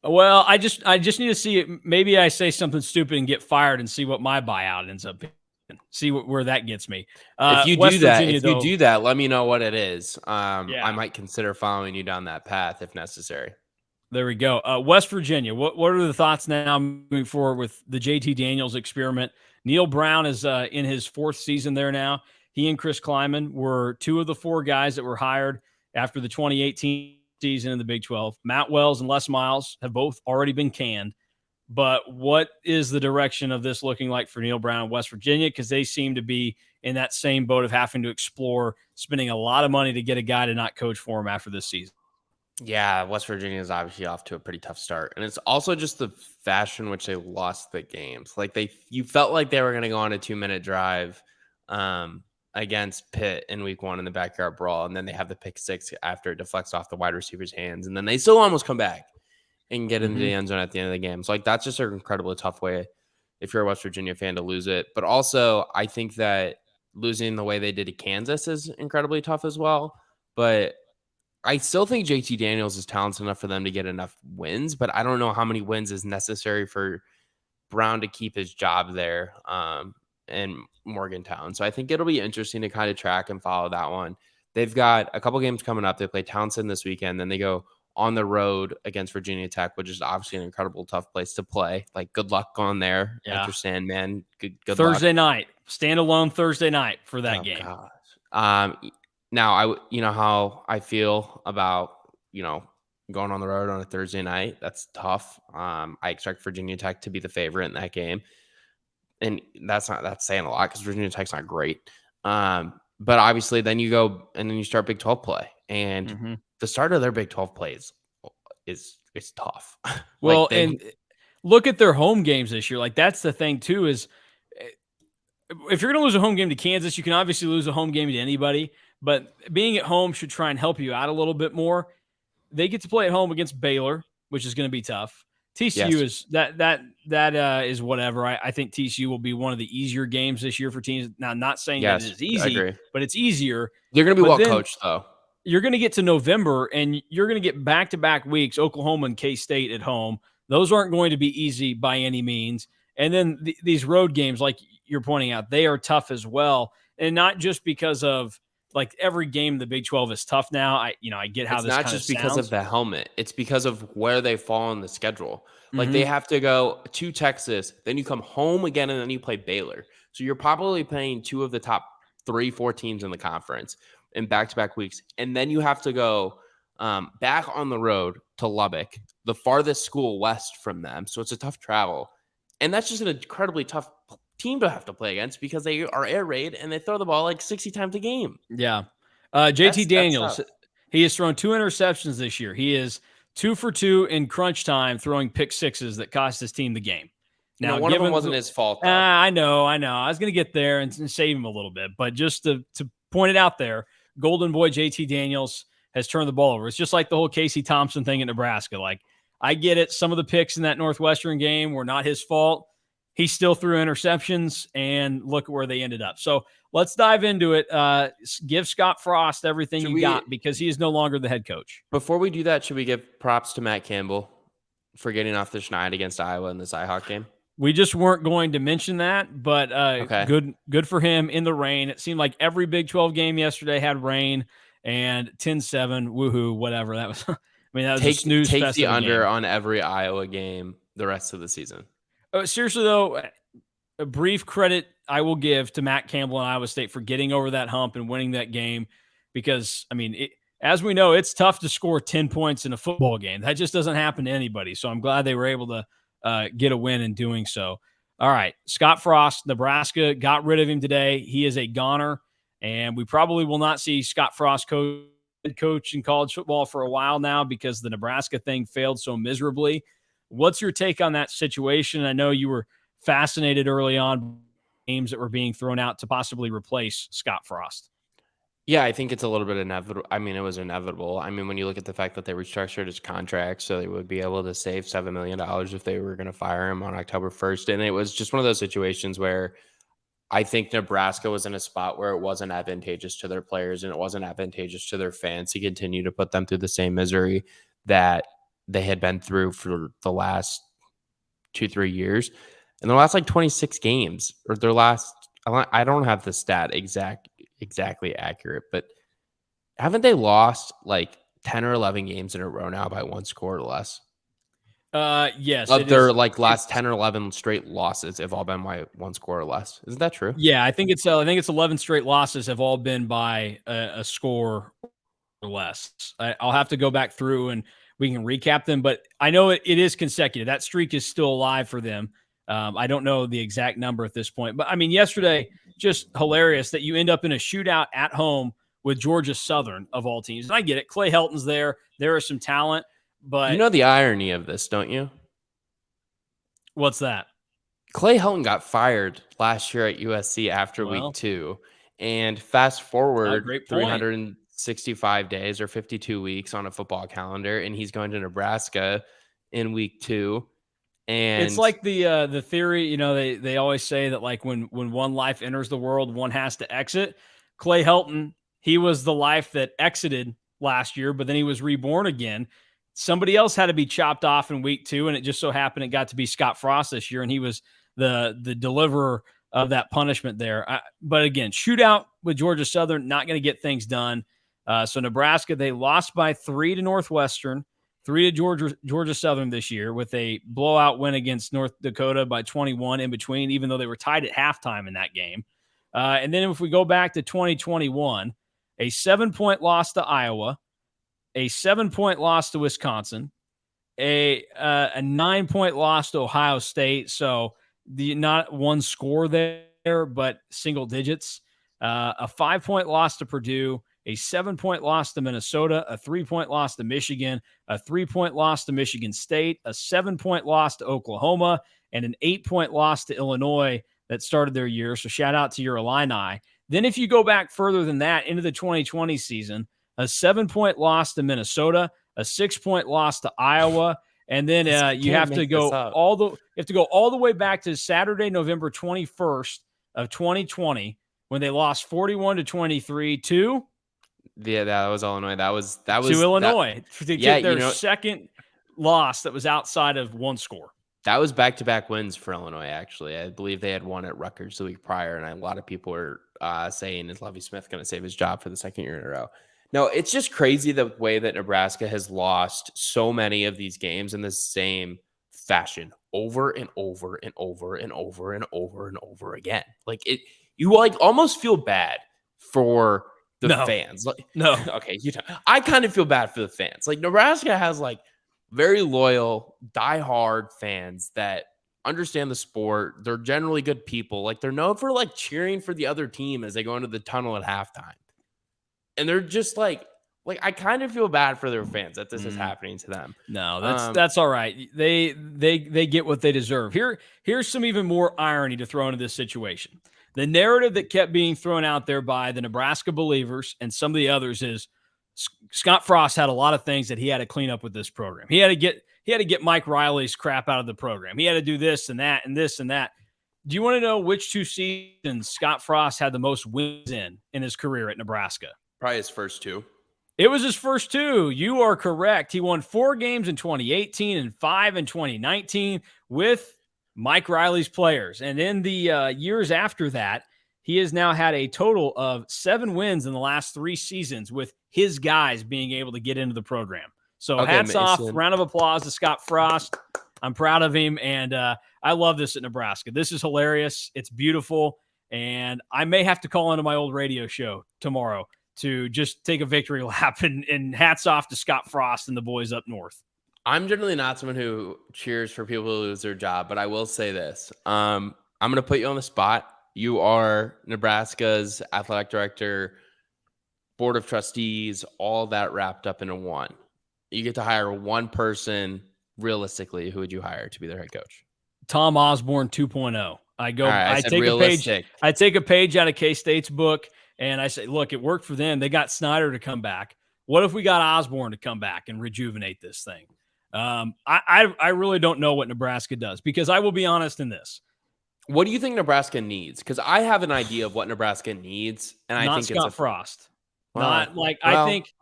Speaker 1: Well, I just need to see it. Maybe I say something stupid and get fired and see what my buyout ends up being. See where that gets me.
Speaker 2: If you do that, let me know what it is. I might consider following you down that path if necessary.
Speaker 1: There we go. West Virginia. What are the thoughts now moving forward with the JT Daniels experiment? Neil Brown is in his 4th season there now. He and Chris Klieman were 2 of the 4 guys that were hired after the 2018 season in the Big 12. Matt Wells and Les Miles have both already been canned. But what is the direction of this looking like for Neil Brown and West Virginia? Because they seem to be in that same boat of having to explore, spending a lot of money to get a guy to not coach for him after this season.
Speaker 2: Yeah, West Virginia is obviously off to a pretty tough start. And it's also just the fashion in which they lost the games. Like you felt like they were going to go on a 2-minute drive against Pitt in week 1 in the backyard brawl, and then they have the pick 6 after it deflects off the wide receiver's hands, and then they still almost come back and get into the end zone at the end of the game. So like that's just an incredibly tough way if you're a West Virginia fan to lose it. But also I think that losing the way they did to Kansas is incredibly tough as well. But I still think JT Daniels is talented enough for them to get enough wins, but I don't know how many wins is necessary for Brown to keep his job there in Morgantown. So I think it'll be interesting to kind of track and follow that one. They've got a couple games coming up. They play Townsend this weekend. Then they go on the road against Virginia Tech, which is obviously an incredible tough place to play. Like, good luck going there. Yeah. I understand, man. Good
Speaker 1: Thursday
Speaker 2: luck.
Speaker 1: Night. Standalone Thursday night for that game.
Speaker 2: Gosh. Now, you know how I feel about, going on the road on a Thursday night. That's tough. I expect Virginia Tech to be the favorite in that game. And that's saying a lot because Virginia Tech's not great. But obviously then you go and then you start Big 12 play. And the start of their Big 12 plays is tough.
Speaker 1: Well, and look at their home games this year. Like, that's the thing too, is if you're going to lose a home game to Kansas, you can obviously lose a home game to anybody, but being at home should try and help you out a little bit more. They get to play at home against Baylor, which is going to be tough. TCU is that is whatever. I think TCU will be one of the easier games this year for teams. Now, I'm not saying that it is easy, but it's easier.
Speaker 2: They're going to be well coached, though.
Speaker 1: You're going to get to November, and you're going to get back-to-back weeks, Oklahoma and K-State at home. Those aren't going to be easy by any means. And then these road games, like you're pointing out, they are tough as well. And not just because of, like, every game in the Big 12 is tough now. I get how
Speaker 2: it's
Speaker 1: this
Speaker 2: not just because of the helmet. It's because of where they fall in the schedule. Like, they have to go to Texas, then you come home again, and then you play Baylor. So you're probably playing 2 of the top 3-4 teams in the conference in back-to-back weeks. And then you have to go back on the road to Lubbock, the farthest school west from them. So it's a tough travel. And that's just an incredibly tough team to have to play against because they are air raid and they throw the ball like 60 times a game.
Speaker 1: Yeah. JT Daniels, he has thrown 2 interceptions this year. He is 2 for 2 in crunch time, throwing pick sixes that cost his team the game.
Speaker 2: Now, one of them wasn't his fault, though.
Speaker 1: I know. I was going to get there and save him a little bit, but just to point it out there, Golden Boy JT Daniels has turned the ball over. It's just like the whole Casey Thompson thing in Nebraska. Like, I get it. Some of the picks in that Northwestern game were not his fault. He still threw interceptions, and look at where they ended up. So let's dive into it. Give Scott Frost everything you got because he is no longer the head coach.
Speaker 2: Before we do that, should we give props to Matt Campbell for getting off the schneid against Iowa in the Cyhawk game?
Speaker 1: We just weren't going to mention that, but good for him in the rain. It seemed like every Big 12 game yesterday had rain, and 10-7, woohoo, whatever. That was, that was a snooze fest.
Speaker 2: Take the under on every Iowa game the rest of the season.
Speaker 1: Seriously, though, a brief credit I will give to Matt Campbell and Iowa State for getting over that hump and winning that game because, as we know, it's tough to score 10 points in a football game. That just doesn't happen to anybody. So I'm glad they were able to get a win in doing so. All right, Scott Frost, Nebraska, got rid of him today. He is a goner, and we probably will not see Scott Frost coach in college football for a while now because the Nebraska thing failed so miserably. What's your take on that situation? I know you were fascinated early on games that were being thrown out to possibly replace Scott Frost.
Speaker 2: Yeah, I think it's a little bit inevitable. It was inevitable. When you look at the fact that they restructured his contract so they would be able to save $7 million if they were going to fire him on October 1st. And it was just one of those situations where I think Nebraska was in a spot where it wasn't advantageous to their players and it wasn't advantageous to their fans to continue to put them through the same misery that they had been through for the last 2-3 years. In the last 26 games, or their last, I don't have the stat exactly accurate, but haven't they lost 10 or 11 games in a row now by 1 score or less?
Speaker 1: Yes.
Speaker 2: Of their last 10 or 11 straight losses have all been by 1 score or less. Isn't that true?
Speaker 1: Yeah, I think it's 11 straight losses have all been by a score or less. I'll have to go back through and we can recap them, but I know it is consecutive. That streak is still alive for them. I don't know the exact number at this point, but yesterday, just hilarious that you end up in a shootout at home with Georgia Southern of all teams. And I get it. Clay Helton's there. There is some talent, but
Speaker 2: you know the irony of this, don't you?
Speaker 1: What's that?
Speaker 2: Clay Helton got fired last year at USC after week 2. And fast forward
Speaker 1: Great point.
Speaker 2: 365 days or 52 weeks on a football calendar, and he's going to Nebraska in week 2.
Speaker 1: It's
Speaker 2: And
Speaker 1: like the theory, they always say that like when one life enters the world, one has to exit. Clay Helton, he was the life that exited last year, but then he was reborn again. Somebody else had to be chopped off in week 2, and it just so happened it got to be Scott Frost this year, and he was the deliverer of that punishment there. But again, shootout with Georgia Southern, not going to get things done. So Nebraska, they lost by 3 to Northwestern, 3 to Georgia Southern this year with a blowout win against North Dakota by 21 in between, even though they were tied at halftime in that game. And then if we go back to 2021, a 7-point loss to Iowa, a 7-point loss to Wisconsin, a 9-point loss to Ohio State. So not one score there, but single digits. A 5-point loss to Purdue, a 7-point loss to Minnesota, a 3-point loss to Michigan, a 3-point loss to Michigan State, a 7-point loss to Oklahoma, and an 8-point loss to Illinois that started their year. So shout out to your Illini. Then if you go back further than that into the 2020 season, a 7-point loss to Minnesota, a 6-point loss to Iowa, and then you have to go all the way back to Saturday, November 21st of 2020 when they lost 41-23 to
Speaker 2: that was Illinois. That was
Speaker 1: to Illinois to get their second loss that was outside of one score.
Speaker 2: That was back-to-back wins for Illinois, actually. I believe they had won at Rutgers the week prior, and a lot of people were saying, is Lovie Smith going to save his job for the second year in a row? No, it's just crazy the way that Nebraska has lost so many of these games in the same fashion over and over and over and over and over and over again. Like you almost feel bad for the fans. Okay, I kind of feel bad for the fans. Like Nebraska has very loyal, diehard fans that understand the sport. They're generally good people. Like they're known for cheering for the other team as they go into the tunnel at halftime. And they're just like I kind of feel bad for their fans that this is happening to them.
Speaker 1: No, that's all right. They get what they deserve. Here's some even more irony to throw into this situation. The narrative that kept being thrown out there by the Nebraska believers and some of the others is Scott Frost had a lot of things that he had to clean up with this program. He had to get Mike Riley's crap out of the program. He had to do this and that and this and that. Do you want to know which 2 seasons Scott Frost had the most wins in his career at Nebraska?
Speaker 2: Probably his first 2.
Speaker 1: It was his first 2. You are correct. He won 4 games in 2018 and 5 in 2019 with Mike Riley's players. And in the years after that, he has now had a total of 7 wins in the last 3 seasons with his guys being able to get into the program. So hats off, round of applause to Scott Frost. I'm proud of him, and I love this at Nebraska. This is hilarious. It's beautiful, and I may have to call into my old radio show tomorrow to just take a victory lap, and hats off to Scott Frost and the boys up north.
Speaker 2: I'm generally not someone who cheers for people who lose their job, but I will say this. I'm going to put you on the spot. You are Nebraska's athletic director, board of trustees, all that wrapped up into one. You get to hire one person. Realistically, who would you hire to be their head coach?
Speaker 1: Tom Osborne 2.0. I take a page out of K-State's book, and I say, look, it worked for them. They got Snyder to come back. What if we got Osborne to come back and rejuvenate this thing? I really don't know what Nebraska does, because I will be honest in this.
Speaker 2: What do you think Nebraska needs? Because I have an idea of what Nebraska needs, and I think
Speaker 1: Scott Frost. I think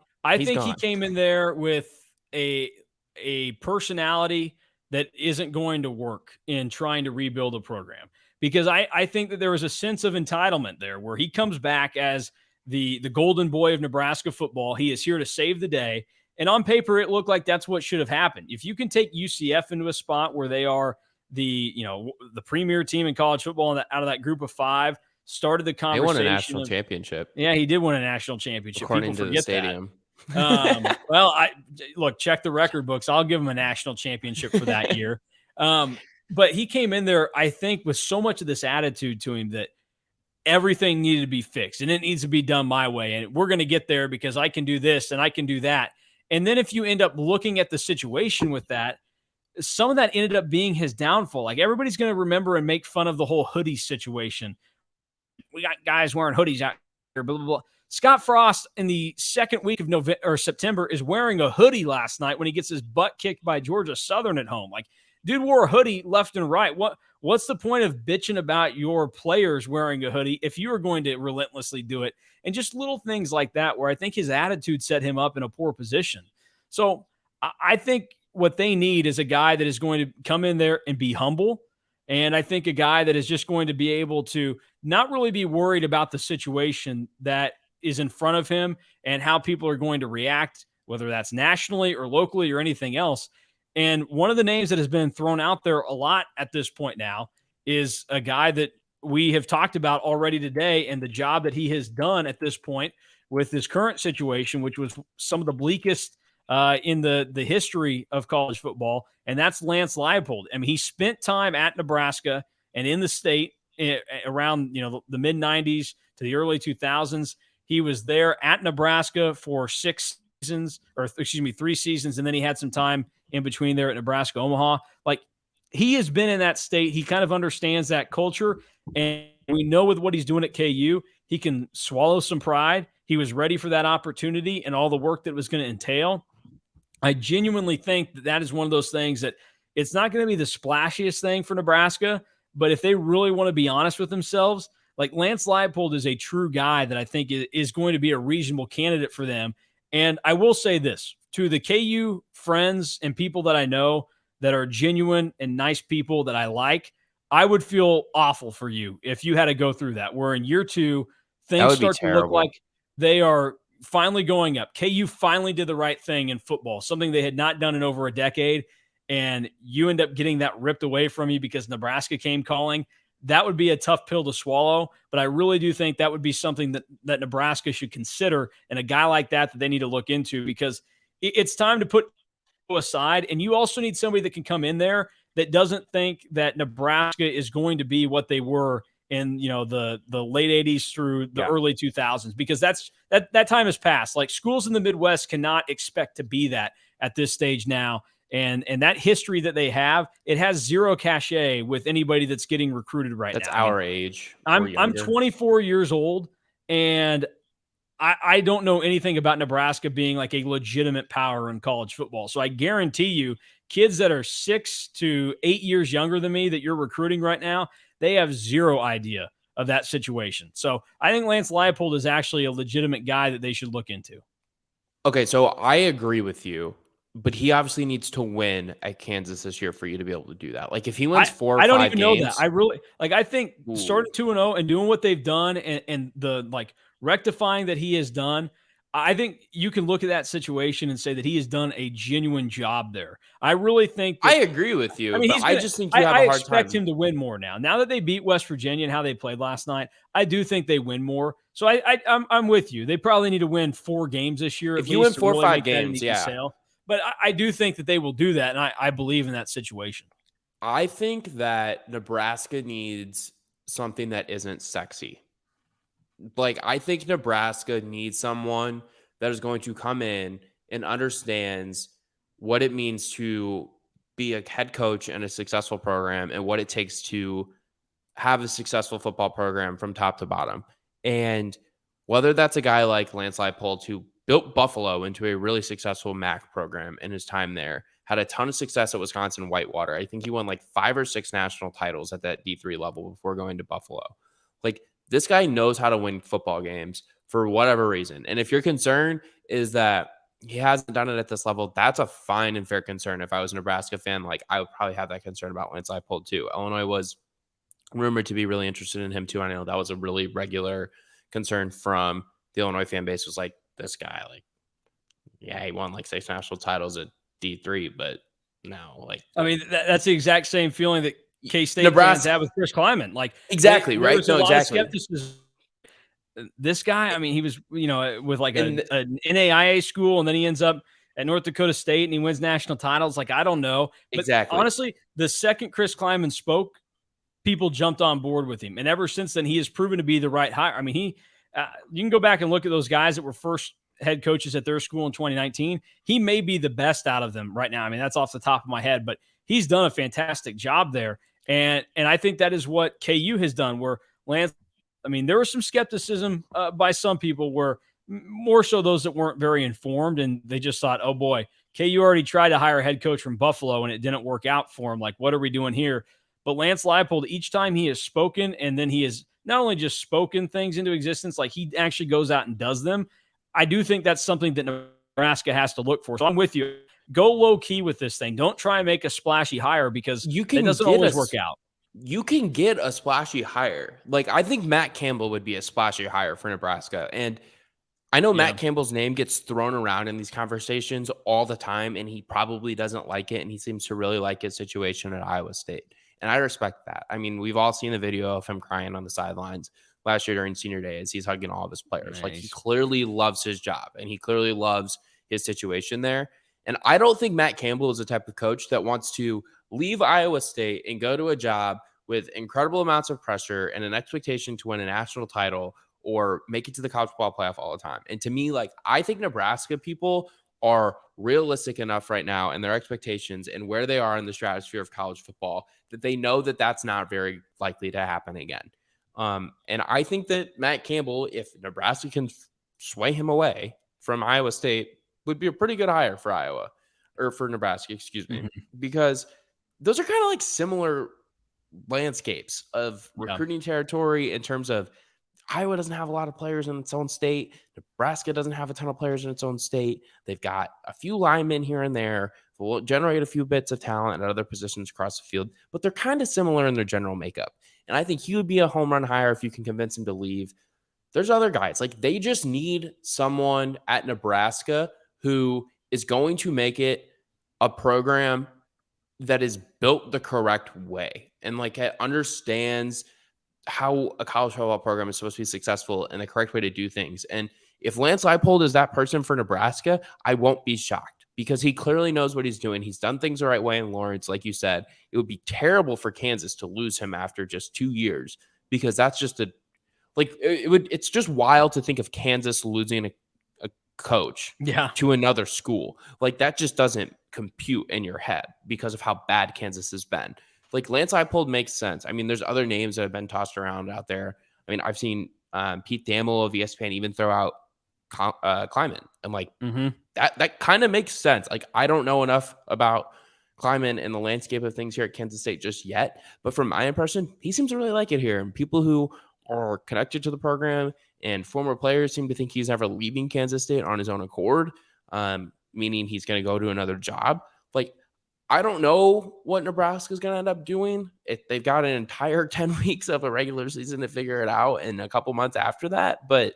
Speaker 1: he came in there with a personality that isn't going to work in trying to rebuild a program. Because I think that there was a sense of entitlement there where he comes back as the golden boy of Nebraska football. He is here to save the day. And on paper, it looked like that's what should have happened. If you can take UCF into a spot where they are the premier team in college football out of that group of 5, started the conversation.
Speaker 2: They won a national championship.
Speaker 1: Yeah, he did win a national championship.
Speaker 2: According to the stadium.
Speaker 1: Well, check the record books. I'll give him a national championship for that year. But he came in there, I think, with so much of this attitude to him that everything needed to be fixed and it needs to be done my way. And we're going to get there because I can do this and I can do that. And then if you end up looking at the situation with that, some of that ended up being his downfall. Like everybody's going to remember and make fun of the whole hoodie situation. We got guys wearing hoodies out blah, blah, blah. Scott Frost in the second week of November or September is wearing a hoodie last night when he gets his butt kicked by Georgia Southern at home. Like, dude wore a hoodie left and right. What's the point of bitching about your players wearing a hoodie if you are going to relentlessly do it? And just little things like that, where I think his attitude set him up in a poor position. So I think what they need is a guy that is going to come in there and be humble. And I think a guy that is just going to be able to not really be worried about the situation that is in front of him and how people are going to react, whether that's nationally or locally or anything else. And one of the names that has been thrown out there a lot at this point now is a guy that we have talked about already today, and the job that he has done at this point with his current situation, which was some of the bleakest in the history of college football, and that's Lance Leipold. I mean, he spent time at Nebraska and in the state around the mid 90s to the early 2000s. He was there at Nebraska for 3 seasons, and then he had some time in between there at Nebraska Omaha. Like, he has been in that state. He kind of understands that culture, and we know with what he's doing at KU, he can swallow some pride. He was ready for that opportunity and all the work that was going to entail. I genuinely think that is one of those things that it's not going to be the splashiest thing for Nebraska, but if they really want to be honest with themselves, like, Lance Leipold is a true guy that I think is going to be a reasonable candidate for them. And I will say this to the KU friends and people that I know that are genuine and nice people that I like, I would feel awful for you if you had to go through that, where in year 2, things start to look like they are finally going up. KU finally did the right thing in football, something they had not done in over a decade, and you end up getting that ripped away from you because Nebraska came calling. That would be a tough pill to swallow, but I really do think that would be something that Nebraska should consider, and a guy like that they need to look into, because it's time to put aside, and you also need somebody that can come in there that doesn't think that Nebraska is going to be what they were in the late 80s through the early 2000s, because that time has passed. Like, schools in the Midwest cannot expect to be that at this stage now. And that history that they have, it has zero cachet with anybody that's getting recruited right now.
Speaker 2: That's our age.
Speaker 1: I'm 24 years old, and I don't know anything about Nebraska being like a legitimate power in college football. So I guarantee you, kids that are 6 to 8 years younger than me that you're recruiting right now, they have zero idea of that situation. So I think Lance Leipold is actually a legitimate guy that they should look into.
Speaker 2: Okay, so I agree with you, but he obviously needs to win at Kansas this year for you to be able to do that. Like, if he wins 4 or 5 games. I don't even know that.
Speaker 1: I really, I think starting 2-0 and doing what they've done and the rectifying that he has done, I think you can look at that situation and say that he has done a genuine job there. I really think
Speaker 2: I agree with you. I mean, I just think you have a hard time. I
Speaker 1: expect him to win more now. Now that they beat West Virginia and how they played last night, I do think they win more. So I'm with you. They probably need to win 4 games this year.
Speaker 2: If you win 4 or 5 games, yeah.
Speaker 1: But I do think that they will do that, and I believe in that situation.
Speaker 2: I think that Nebraska needs something that isn't sexy. Like, I think Nebraska needs someone that is going to come in and understands what it means to be a head coach in a successful program and what it takes to have a successful football program from top to bottom. And whether that's a guy like Lance Leipold, who built Buffalo into a really successful MAC program in his time there, had a ton of success at Wisconsin Whitewater. I think he won like 5 or 6 national titles at that D3 level before going to Buffalo. Like, this guy knows how to win football games for whatever reason. And if your concern is that he hasn't done it at this level, that's a fine and fair concern. If I was a Nebraska fan, like, I would probably have that concern about Lance Leipold too. Illinois was rumored to be really interested in him too. I know that was a really regular concern from the Illinois fan base, was like, this guy, like, yeah, he won like 6 national titles at D3, but no, like,
Speaker 1: I mean, that's the exact same feeling that K-State fans have with Chris Klieman. Like,
Speaker 2: exactly, right? No, exactly.
Speaker 1: This guy, I mean, he was, with like an NAIA school, and then he ends up at North Dakota State and he wins national titles. Like, I don't know. But
Speaker 2: exactly.
Speaker 1: Honestly, the second Chris Klieman spoke, people jumped on board with him. And ever since then, he has proven to be the right hire. I mean, you can go back and look at those guys that were first head coaches at their school in 2019. He may be the best out of them right now. I mean, that's off the top of my head, but he's done a fantastic job there. And I think that is what KU has done, where Lance I mean, there was some skepticism by some people where more so those that weren't very informed, and they just thought, oh boy, KU already tried to hire a head coach from Buffalo and it didn't work out for him. Like, what are we doing here? But Lance Leipold, each time he has spoken, and then he has not only just spoken things into existence, like he actually goes out and does them. I do think that's something that Nebraska has to look for. So I'm with you. Go low key with this thing. Don't try and make a splashy hire because it doesn't always work out.
Speaker 2: You can get a splashy hire. Like, I think Matt Campbell would be a splashy hire for Nebraska. And I know Matt Campbell's name gets thrown around in these conversations all the time, and he probably doesn't like it, and he seems to really like his situation at Iowa State. And I respect that. I mean, we've all seen the video of him crying on the sidelines last year during senior day as he's hugging all of his players. Nice. Like, he clearly loves his job, and he clearly loves his situation there. And I don't think Matt Campbell is the type of coach that wants to leave Iowa State and go to a job with incredible amounts of pressure and an expectation to win a national title or make it to the college football playoff all the time. And to me, like, I think Nebraska people are realistic enough right now in their expectations and where they are in the stratosphere of college football that they know that that's not very likely to happen again. And I think that Matt Campbell, if Nebraska can sway him away from Iowa State, would be a pretty good hire for Iowa or for Nebraska, excuse me, because those are kind of like similar landscapes of recruiting territory in terms of Iowa doesn't have a lot of players in its own state. Nebraska doesn't have a ton of players in its own state. They've got a few linemen here and there who will generate a few bits of talent at other positions across the field, but they're kind of similar in their general makeup. And I think he would be a home run hire if you can convince him to leave. There's other guys. Like, they just need someone at Nebraska who is going to make it a program that is built the correct way and like understands how a college football program is supposed to be successful and the correct way to do things. And if Lance Leipold is that person for Nebraska, I won't be shocked because he clearly knows what he's doing. He's done things the right way in Lawrence. Like you said, it would be terrible for Kansas to lose him after just 2 years because that's just it's just wild to think of Kansas losing a coach to another school. Like, that just doesn't compute in your head because of how bad Kansas has been. Like, Lance Leipold makes sense. I mean, there's other names that have been tossed around out there. I mean, I've seen Pete Thamel of ESPN even throw out Klieman. And like that kind of makes sense. Like, I don't know enough about Klieman and the landscape of things here at Kansas State just yet. But from my impression, he seems to really like it here. And people who are connected to the program and former players seem to think he's ever leaving Kansas State on his own accord, meaning he's going to go to another job. Like, I don't know what Nebraska is going to end up doing. They've got an entire 10 weeks of a regular season to figure it out and a couple months after that. But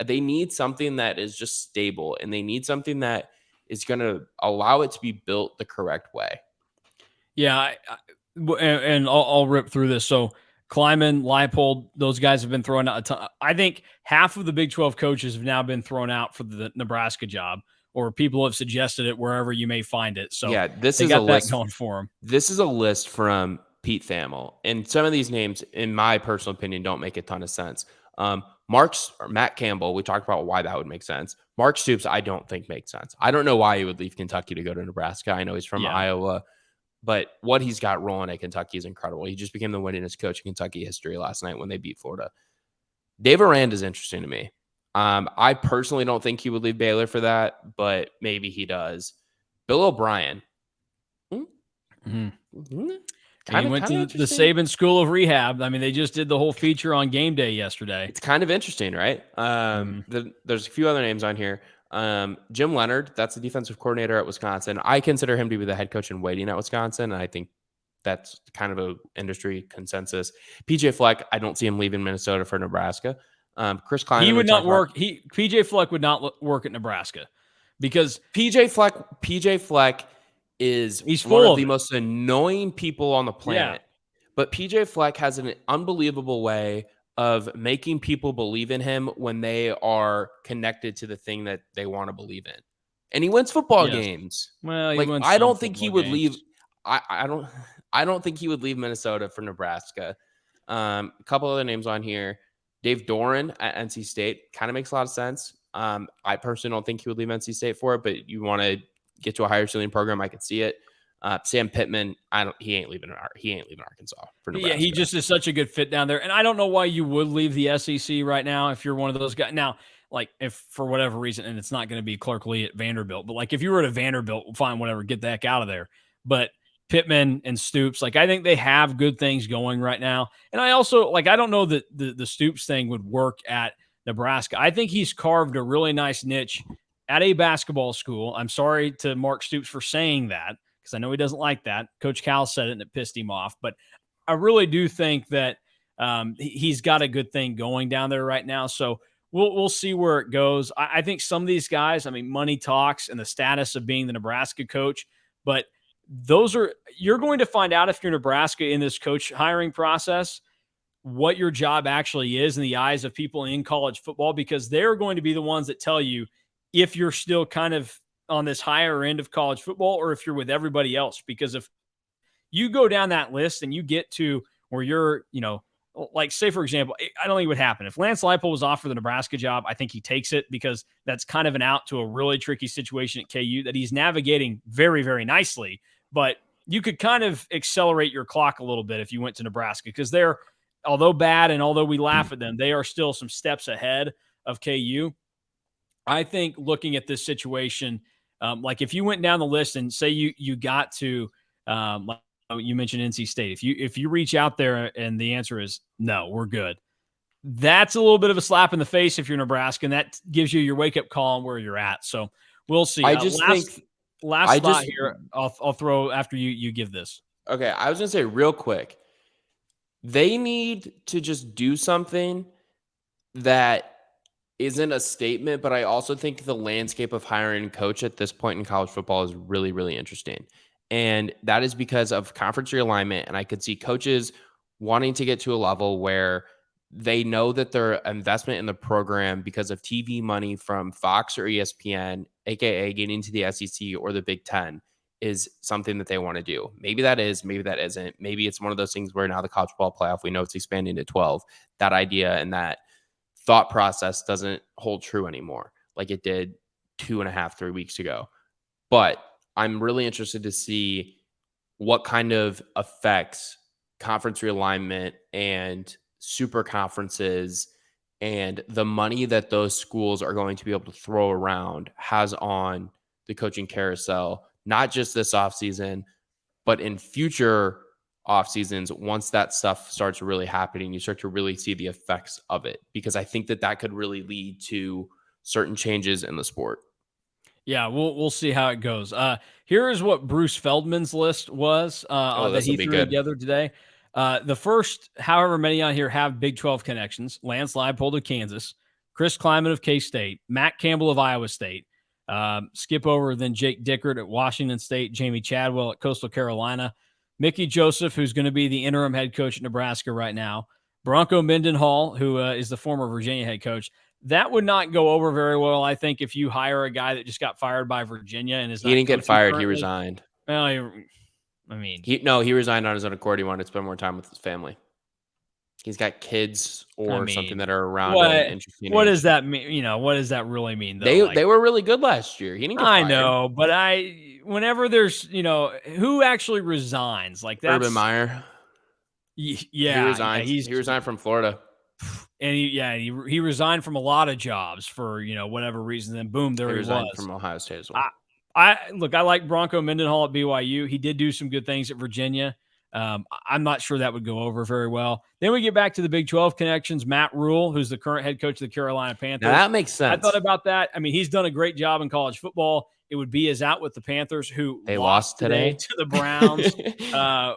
Speaker 2: they need something that is just stable, and they need something that is going to allow it to be built the correct way.
Speaker 1: Yeah, and I'll rip through this. So Klieman, Leipold, those guys have been thrown out a ton. I think half of the Big 12 coaches have now been thrown out for the Nebraska job, or people have suggested it wherever you may find it. So
Speaker 2: yeah, this is
Speaker 1: got
Speaker 2: a
Speaker 1: that
Speaker 2: list
Speaker 1: going for them.
Speaker 2: This is a list from Pete Thamel, and some of these names, in my personal opinion, don't make a ton of sense. Matt Campbell, we talked about why that would make sense. Mark Stoops, I don't think makes sense. I don't know why he would leave Kentucky to go to Nebraska. I know he's from Iowa, but what he's got rolling at Kentucky is incredible. He just became the winningest coach in Kentucky history last night when they beat Florida. Dave Aranda is interesting to me. I personally don't think he would leave Baylor for that, but maybe he does. Bill O'Brien.
Speaker 1: He went to the Saban School of Rehab. I mean, they just did the whole feature on game day yesterday.
Speaker 2: It's kind of interesting, right? There's a few other names on here. Jim Leonard, that's the defensive coordinator at Wisconsin. I consider him to be the head coach in waiting at Wisconsin, and I think that's kind of an industry consensus. PJ Fleck, I don't see him leaving Minnesota for Nebraska. Chris Klieman,
Speaker 1: he would not work. PJ Fleck would not work at Nebraska because
Speaker 2: PJ Fleck he's one of the most annoying people on the planet. Yeah. But PJ Fleck has an unbelievable way of making people believe in him when they are connected to the thing that they want to believe in. And he wins football games.
Speaker 1: Well,
Speaker 2: I don't think he would leave. I don't think he would leave Minnesota for Nebraska. A couple other names on here. Dave Doran at NC State kind of makes a lot of sense. I personally don't think he would leave NC State for it, but you want to get to a higher ceiling program, I could see it. Sam Pittman, he ain't leaving Arkansas for
Speaker 1: Yeah,
Speaker 2: Nebraska.
Speaker 1: he just is such a good fit down there. And I don't know why you would leave the SEC right now if you're one of those guys. Now, like if for whatever reason, and it's not going to be Clark Lee at Vanderbilt, but like if you were at a Vanderbilt, fine, whatever, get the heck out of there. But Pittman and Stoops, like I think they have good things going right now. And I also like I don't know that the Stoops thing would work at Nebraska. I think he's carved a really nice niche at a basketball school. I'm sorry to Mark Stoops for saying that because I know he doesn't like that. Coach Cal said it and it pissed him off. But I really do think that he's got a good thing going down there right now. So we'll see where it goes. I think some of these guys, I mean, money talks and the status of being the Nebraska coach, but you're going to find out if you're Nebraska in this coach hiring process what your job actually is in the eyes of people in college football, because they're going to be the ones that tell you if you're still kind of on this higher end of college football or if you're with everybody else. Because if you go down that list and you get to where you're, like say, for example, I don't think it would happen. If Lance Leipold was offered the Nebraska job, I think he takes it because that's kind of an out to a really tricky situation at KU that he's navigating very, very nicely. But you could kind of accelerate your clock a little bit if you went to Nebraska because they're, although bad and although we laugh at them, they are still some steps ahead of KU. I think looking at this situation, like if you went down the list and say you got to, like you mentioned NC State, if you reach out there and the answer is no, we're good, that's a little bit of a slap in the face if you're Nebraska, and that gives you your wake up call on where you're at. So we'll see.
Speaker 2: I just think
Speaker 1: last thought here. I'll throw after you give this.
Speaker 2: Okay, I was gonna say real quick, they need to just do something that isn't a statement, but I also think the landscape of hiring a coach at this point in college football is really, really interesting. And that is because of conference realignment. And I could see coaches wanting to get to a level where they know that their investment in the program because of TV money from Fox or ESPN, aka getting to the SEC or the Big Ten, is something that they want to do. Maybe that is, maybe that isn't. Maybe it's one of those things where now the college football playoff, we know it's expanding to 12. That idea and that thought process doesn't hold true anymore like it did 2.5, 3 weeks ago. But I'm really interested to see what kind of effects conference realignment and super conferences and the money that those schools are going to be able to throw around has on the coaching carousel, not just this offseason, but in future off seasons. Once that stuff starts really happening, you start to really see the effects of it, because I think that could really lead to certain changes in the sport.
Speaker 1: Yeah, we'll see how it goes. Here is what Bruce Feldman's list was that he threw together today. The first, however many on here have Big 12 connections: Lance Leipold of Kansas, Chris Klieman of K-State, Matt Campbell of Iowa State. Skip over then Jake Dickert at Washington State, Jamie Chadwell at Coastal Carolina, Mickey Joseph, who's going to be the interim head coach at Nebraska right now, Bronco Mendenhall, who is the former Virginia head coach. That would not go over very well, I think, if you hire a guy that just got fired by Virginia and is not.
Speaker 2: He didn't get fired.
Speaker 1: Currently.
Speaker 2: He resigned.
Speaker 1: Well, he
Speaker 2: resigned on his own accord. He wanted to spend more time with his family. He's got kids something that are around him. Interesting.
Speaker 1: What does that mean? What does that really mean?
Speaker 2: Though? They were really good last year. He didn't get fired.
Speaker 1: I know, but whenever there's, who actually resigns, like that's
Speaker 2: Urban Meyer.
Speaker 1: Yeah.
Speaker 2: He resigned. He resigned from Florida.
Speaker 1: And he resigned from a lot of jobs for, whatever reason. Then boom, there he
Speaker 2: resigned
Speaker 1: was.
Speaker 2: From Ohio State as well.
Speaker 1: I like Bronco Mendenhall at BYU. He did do some good things at Virginia. I'm not sure that would go over very well. Then we get back to the Big 12 connections. Matt Rule, who's the current head coach of the Carolina Panthers.
Speaker 2: Now that makes sense.
Speaker 1: I thought about that. I mean, he's done a great job in college football. It would be his out with the Panthers, who
Speaker 2: they lost today
Speaker 1: to the Browns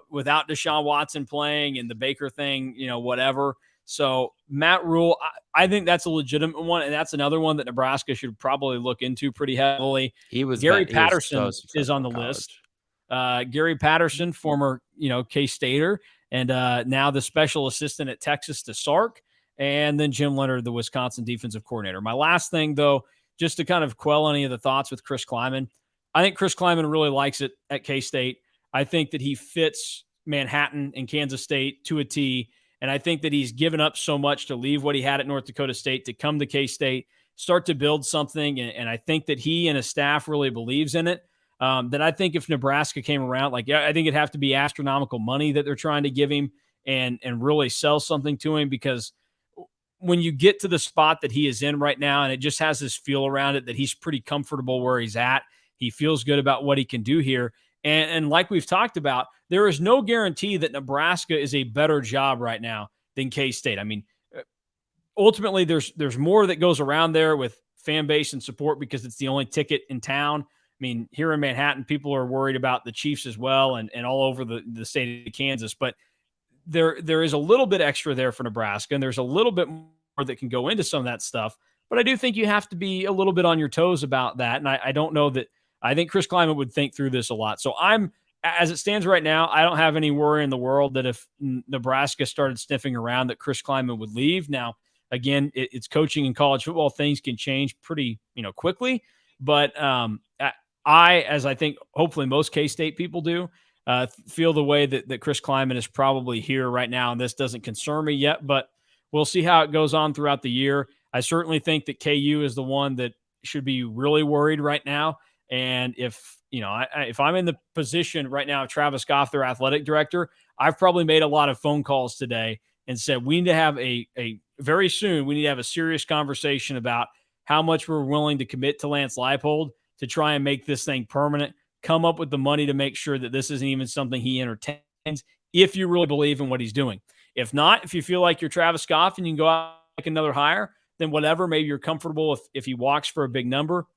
Speaker 1: without Deshaun Watson playing and the Baker thing, whatever. So Matt Rule, I think that's a legitimate one, and that's another one that Nebraska should probably look into pretty heavily. Gary Patterson is on the list. Gary Patterson, former K-Stater, and now the special assistant at Texas to Sark, and then Jim Leonard, the Wisconsin defensive coordinator. My last thing, though, just to kind of quell any of the thoughts with Chris Klieman, I think Chris Klieman really likes it at K-State. I think that he fits Manhattan and Kansas State to a T. And I think that he's given up so much to leave what he had at North Dakota State to come to K-State, start to build something. And I think that he and his staff really believes in it. that I think if Nebraska came around, like, yeah, I think it'd have to be astronomical money that they're trying to give him and really sell something to him, because when you get to the spot that he is in right now, and it just has this feel around it that he's pretty comfortable where he's at, he feels good about what he can do here. And like we've talked about, there is no guarantee that Nebraska is a better job right now than K-State. I mean, ultimately, there's more that goes around there with fan base and support because it's the only ticket in town. I mean, here in Manhattan, people are worried about the Chiefs as well, and all over the state of Kansas. But there is a little bit extra there for Nebraska, and there's a little bit more that can go into some of that stuff. But I do think you have to be a little bit on your toes about that. And I don't know that I think Chris Klieman would think through this a lot. So as it stands right now, I don't have any worry in the world that if Nebraska started sniffing around that Chris Klieman would leave. Now, again, it's coaching in college football. Things can change pretty, quickly. But as I think hopefully most K-State people do, feel the way that Chris Klieman is probably here right now. And this doesn't concern me yet, but we'll see how it goes on throughout the year. I certainly think that KU is the one that should be really worried right now. And if I'm in the position right now of Travis Goff, their athletic director, I've probably made a lot of phone calls today and said we need to have a very soon, we need to have a serious conversation about how much we're willing to commit to Lance Leipold to try and make this thing permanent, come up with the money to make sure that this isn't even something he entertains if you really believe in what he's doing. If not, if you feel like you're Travis Goff and you can go out like another hire, then whatever, maybe you're comfortable if he walks for a big number.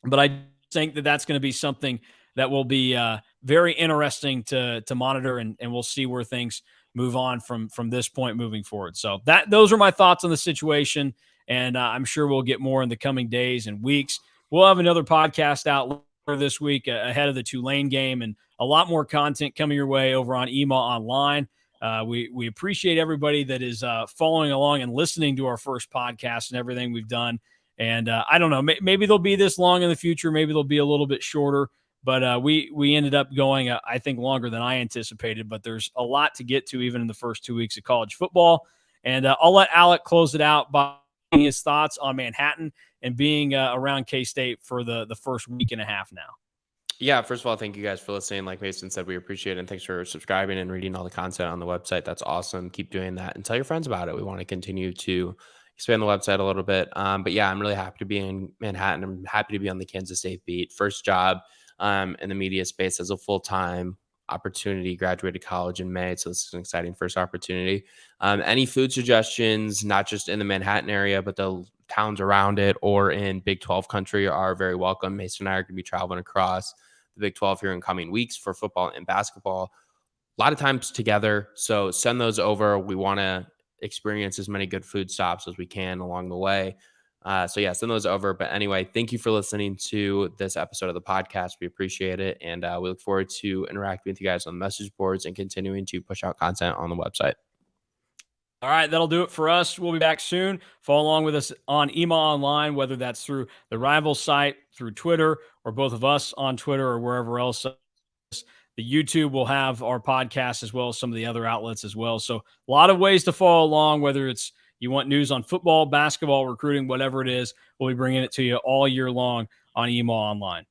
Speaker 1: But I think that that's going to be something that will be very interesting to monitor, and we'll see where things move on from this point moving forward. So those are my thoughts on the situation, and I'm sure we'll get more in the coming days and weeks. We'll have another podcast out later this week ahead of the Tulane game, and a lot more content coming your way over on EMAW Online. We appreciate everybody that is following along and listening to our first podcast and everything we've done. And I don't know, maybe they'll be this long in the future. Maybe they'll be a little bit shorter. But we ended up going, I think, longer than I anticipated. But there's a lot to get to even in the first 2 weeks of college football. And I'll let Alec close it out by his thoughts on Manhattan and being around K-State for the first week and a half now.
Speaker 2: Yeah, first of all, thank you guys for listening. Like Mason said, we appreciate it. And thanks for subscribing and reading all the content on the website. That's awesome. Keep doing that and tell your friends about it. We want to continue to expand the website a little bit. But yeah, I'm really happy to be in Manhattan. I'm happy to be on the Kansas State beat. First job in the media space as a full-time opportunity. Graduated college in May. So this is an exciting first opportunity. Any food suggestions, not just in the Manhattan area, but the towns around it or in Big 12 country are very welcome. Mason and I are going to be traveling across the Big 12 here in coming weeks for football and basketball, a lot of times together. So send those over. We want to experience as many good food stops as we can along the way. So yeah, send those over. But anyway, thank you for listening to this episode of the podcast. We appreciate it. And we look forward to interacting with you guys on the message boards and continuing to push out content on the website.
Speaker 1: All right, that'll do it for us. We'll be back soon. Follow along with us on EMAW Online, whether that's through the Rival site, through Twitter, or both of us on Twitter or wherever else. The YouTube will have our podcast as well as some of the other outlets as well. So a lot of ways to follow along, whether it's you want news on football, basketball, recruiting, whatever it is, we'll be bringing it to you all year long on EMAW Online.